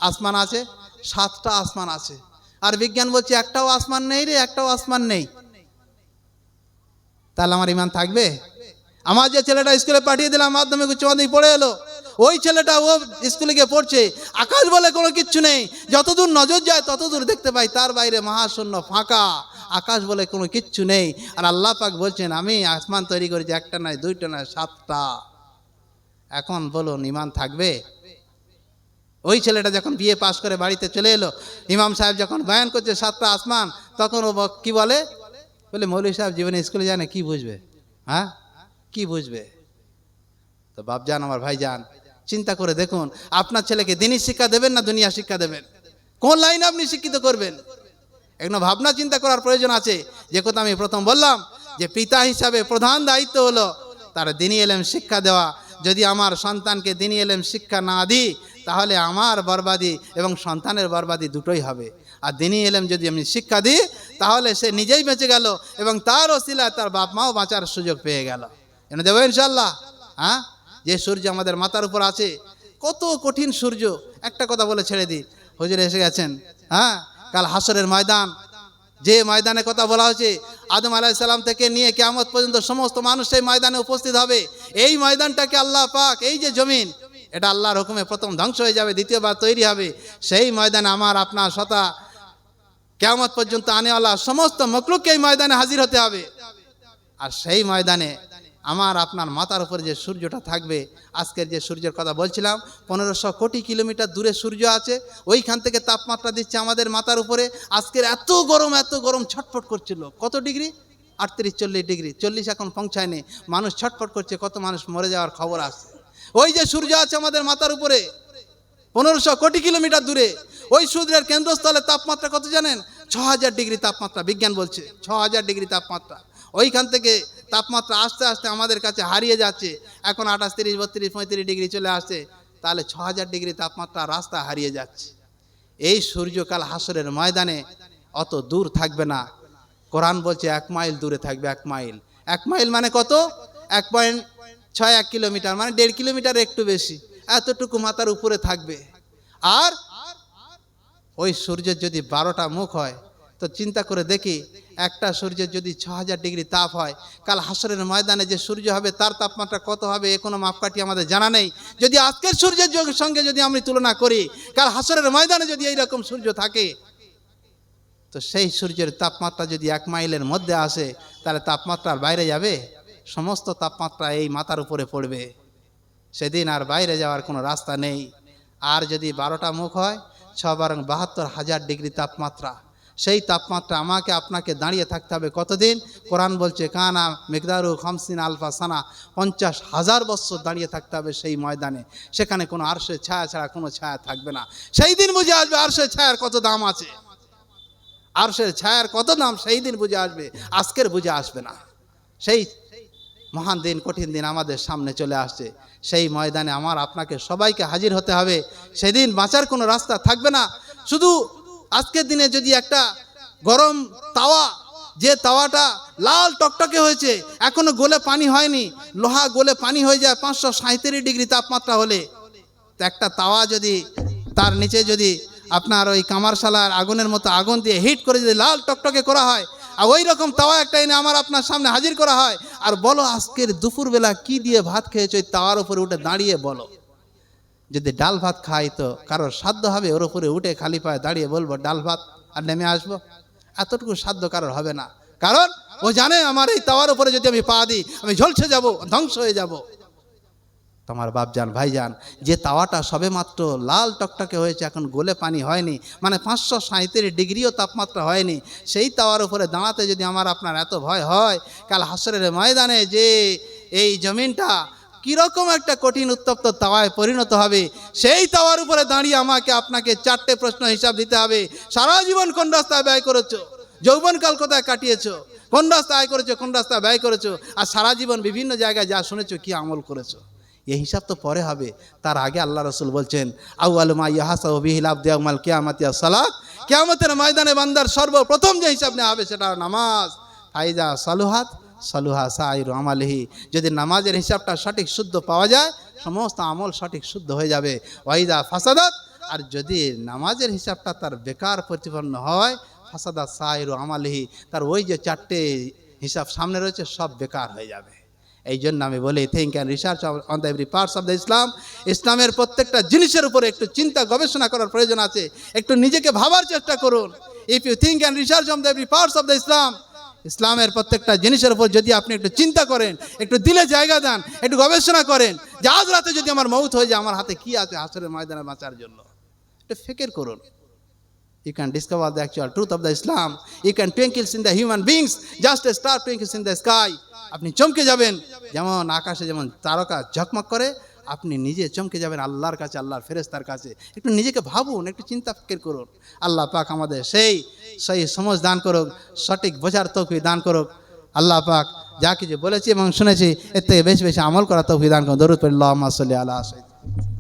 আসমান আছে? 7টা আসমান আছে। আর বিজ্ঞান বলছে একটাও আসমান নেই রে, একটাও আসমান নেই। তাহলে আমার ইমান থাকবে? আমার যে ছেলেটা স্কুলে পাঠিয়ে দিলাম, মাধ্যমিক উচ্চ মাধ্যমিক পড়ে এলো, ওই ছেলেটা ও স্কুলে গিয়ে পড়ছে, আকাশ বলে কোনো কিচ্ছু নেই, যতদূর নজর যায় ততদূর দেখতে পাই, তার বাইরে মহাশূন্য ফাঁকা, আকাশ বলে কোনো কিচ্ছু নেই। আর আল্লাহ পাক বলছেন আমি আসমান তৈরি করেছি, একটা নয়, দুইটা নয়, 7টা। এখন বলুন ইমান থাকবে? ওই ছেলেটা যখন বিএ পাস করে বাড়িতে চলে এলো, ইমাম সাহেব যখন বয়ান করছে 7টা আসমান, তখন ও কি বলে মৌলভী সাহেব জীবনে স্কুলে যায় না, কি বুঝবে? হ্যাঁ, কি বুঝবে? তো বাপজান, আমার ভাইজান, চিন্তা করে দেখুন, আপনার ছেলেকে দিনই শিক্ষা দেবেন না দুনিয়া শিক্ষা দেবেন? কোন লাইনে আপনি শিক্ষিত করবেন? একটু ভাবনা চিন্তা করার প্রয়োজন আছে। যে কথা আমি প্রথম বললাম, যে পিতা হিসাবে প্রধান দায়িত্ব হলো তার দ্বীনি ইলম শিক্ষা দেওয়া। যদি আমার সন্তানকে দ্বীনি ইলম শিক্ষা না দিই, তাহলে আমার বরবাদি এবং সন্তানের বরবাদি দুটোই হবে। আর দ্বীনি ইলম যদি আমি শিক্ষা দিই, তাহলে সে নিজেই বেঁচে গেল এবং তার ওসিলায় তার বাপ মাও বাঁচার সুযোগ পেয়ে গেল। এনে দেবো ইনশাল্লাহ। হ্যাঁ, যে সূর্য আমাদের মাথার উপর আছে, কত কঠিন সূর্য। একটা কথা বলে ছেড়ে দিই, হুজুর এসে গেছেন। হ্যাঁ, কাল হাসরের ময়দান, যে ময়দানে কথা বলা হয়েছে, আদম আলাইহিস সালাম থেকে নিয়ে কিয়ামত পর্যন্ত সমস্ত মানুষ সেই ময়দানে উপস্থিত হবে। এই ময়দানটাকে আল্লাহ পাক, এই যে জমিন, এটা আল্লাহর হুকুমে প্রথম ধ্বংস হয়ে যাবে, দ্বিতীয়বার তৈরি হবে। সেই ময়দানে আমার আপনার শতা কিয়ামত পর্যন্ত আনেওয়ালা সমস্ত মখলুককে এই ময়দানে হাজির হতে হবে। আর সেই ময়দানে আমার আপনার মাথার উপরে যে সূর্যটা থাকবে, আজকের যে সূর্যের কথা বলছিলাম, 1500 কোটি কিলোমিটার দূরে সূর্য আছে, ওইখান থেকে তাপমাত্রা দিচ্ছে আমাদের মাথার উপরে। আজকের এত গরম ছটফট করছিল। কত ডিগ্রি? 38-40 ডিগ্রি, 40 এখন পৌঁছায়নি, মানুষ ছটফট করছে, কত মানুষ মরে যাওয়ার খবর আসছে। ওই যে সূর্য আছে আমাদের মাথার উপরে 1500 কোটি কিলোমিটার দূরে, ওই সূর্যের কেন্দ্রস্থলে তাপমাত্রা কত জানেন? 6000 ডিগ্রি তাপমাত্রা, বিজ্ঞান বলছে 6000 ডিগ্রি তাপমাত্রা। ওইখান থেকে তাপমাত্রা আস্তে আস্তে আমাদের কাছে হারিয়ে যাচ্ছে, এখন 28, 30, 32, 35 ডিগ্রি চলে আসছে। তাহলে 6000 ডিগ্রি তাপমাত্রা রাস্তা হারিয়ে যাচ্ছে। এই সূর্যকাল হাসরের ময়দানে অত দূর থাকবে না। কোরআন বলছে 1 মাইল দূরে থাকবে। 1 মাইল, 1 মাইল মানে কত? 1.61 কিলোমিটার, মানে 1.5 কিলোমিটার একটু বেশি, এতটুকু মাথার উপরে থাকবে। আর ওই সূর্যের যদি 12টা মুখ হয়, তো চিন্তা করে দেখি, একটা সূর্যের যদি 6000 ডিগ্রি তাপ হয়, কাল হাসরের ময়দানে যে সূর্য হবে তার তাপমাত্রা কত হবে, এ কোনো মাপকাঠি আমাদের জানা নেই। যদি আজকের সূর্যের সঙ্গে যদি আমি তুলনা করি, কাল হাসরের ময়দানে যদি এইরকম সূর্য থাকে, তো সেই সূর্যের তাপমাত্রা যদি 1 মাইলের মধ্যে আসে, তাহলে তাপমাত্রার বাইরে যাবে? সমস্ত তাপমাত্রা এই মাথার উপরে পড়বে। সেদিন আর বাইরে যাওয়ার কোনো রাস্তা নেই। আর যদি 12টা মুখ হয়, 6-72,000 ডিগ্রি তাপমাত্রা। সেই তাপমাত্রা আমাকে আপনাকে দাঁড়িয়ে থাকতে হবে কতদিন? কোরআন বলছে কানা মিকদারু 50 আলফা সানা, 50,000 বছর দাঁড়িয়ে থাকতে হবে সেই ময়দানে। সেখানে কোনো আরশের ছায়া ছাড়া কোনো ছায়া থাকবে না। সেই দিন বুঝে আসবে আরশের ছায়ার কত দাম আছে, আরশের ছায়ার কত দাম, সেই দিন বুঝে আসবে, আজকের বুঝে আসবে না। সেই মহান দিন, কঠিন দিন আমাদের সামনে চলে আসছে। সেই ময়দানে আমার আপনাকে সবাইকে হাজির হতে হবে। সেদিন বাঁচার কোনো রাস্তা থাকবে না। শুধু আজকের দিনে যদি একটা গরম তাওয়া, যে তাওয়াটা লাল টকটকে হয়েছে, এখনো গলে পানি হয়নি, লোহা গলে পানি হয়ে যায় 537 ডিগ্রি তাপমাত্রা হলে, তো একটা তাওয়া যদি তার নিচে যদি আপনার ওই কামারশালার আগুনের মতো আগুন দিয়ে হিট করে যদি লাল টকটকে করা হয়, আর ওই রকম তাওয়া একটা এনে আমার আপনার সামনে হাজির করা হয়, আর বলো আজকের দুপুরবেলা কি দিয়ে ভাত খেয়েছো, ওই তাওয়ার উপরে উঠে দাঁড়িয়ে বলো। যদি ডাল ভাত খাই, তো কারোর সাধ্য হবে ওর উপরে উঠে খালি পায়ে দাঁড়িয়ে বলবো ডাল ভাত, আর নেমে আসবো? এতটুকু সাধ্য কারোর হবে না, কারণ ও জানে আমার এই তাওয়ার উপরে যদি আমি পা দিই, আমি ঝলসে যাব, ধ্বংস হয়ে যাব। তোমার বাপজান, ভাইজান, যে তাওয়াটা সবে মাত্র লাল টকটকে হয়েছে, এখন গলে পানি হয়নি, মানে 537 ডিগ্রিও তাপমাত্রা হয়নি, সেই তাওয়ার উপরে দাঁড়াতে যদি আমার আপনার এত ভয় হয়, কাল হাসরের ময়দানে যে এই জমিনটা কীরকম একটা কঠিন উত্তপ্ত তাওয়ায় পরিণত হবে, সেই তাওয়ার উপরে দাঁড়িয়ে আমাকে আপনাকে 4টে প্রশ্ন হিসাব দিতে হবে। সারা জীবন কোন রাস্তায় ব্যয় করেছো, যৌবনকাল কোথায় কাটিয়েছো, কোন রাস্তায় আয় করেছো, কোন রাস্তায় ব্যয় করেছো, আর সারা জীবন বিভিন্ন জায়গায় যা শুনেছো কি আমল করেছো, এই হিসাব তো পরে হবে। তার আগে আল্লাহ রসুল বলছেন আউয়ালু মা ইয়াহসাবু বিহিল আবদু ইয়াউমাল কিয়ামাতি আস-সালাত, কিয়ামতের ময়দানে বান্দার সর্বপ্রথম যে হিসাব নেওয়া হবে সেটা নামাজ। ফাইজা সালুহাত সালুহা সাইরু আমালিহি, যদি নামাজের হিসাবটা সঠিক শুদ্ধ পাওয়া যায়, সমস্ত আমল সঠিক শুদ্ধ হয়ে যাবে। ওয়াইদা ফাসাদাত, আর যদি নামাজের হিসাবটা তার বেকার প্রতিপন্ন হয়, ফাসাদাত সাইরু আমালিহি, তার ওই যে 4টে হিসাব সামনে রয়েছে, সব বেকার হয়ে যাবে। এই জন্য আমি বলি, think and research on the every parts of the Islam. ইসলামের প্রত্যেকটা জিনিসের উপরে একটু চিন্তা গবেষণা করার প্রয়োজন আছে। একটু নিজেকে ভাবার চেষ্টা করুন। If you think and research on the every parts of the Islam, ইসলামের প্রত্যেকটা জিনিসের উপর যদি আপনি একটু চিন্তা করেন, একটু দিলে জায়গা দেন, একটু গবেষণা করেন যে আজ রাতে যদি আমার মৌত হয়ে যায়, আমার হাতে কি আছে হাসরের ময়দানে বাঁচার জন্য, একটু ফিকির করুন। You can discover the actual truth of the Islam. You can twinkles in the human beings, just a star twinkles in the sky. আপনি চমকে যাবেন, যেমন আকাশে যেমন তারকা ঝকমক করে, আপনি নিজে চমকে যাবেন আল্লাহর কাছে, আল্লাহর ফেরেশতার কাছে। একটু নিজেকে ভাবুন, একটু চিন্তা ফিকির করুন। আল্লাহ পাক আমাদের সেই সমঝ দান করুক, সঠিক বোঝার তৌফিক দান করুক। আল্লাহ পাক যা কিছু বলেছি এবং শুনেছি এর থেকে বেশি বেশি আমল করার তৌফিক দান করুন। দরুদ পড়ি, আল্লাহুম্মা সাল্লি আলা সাইয়্যিদিনা।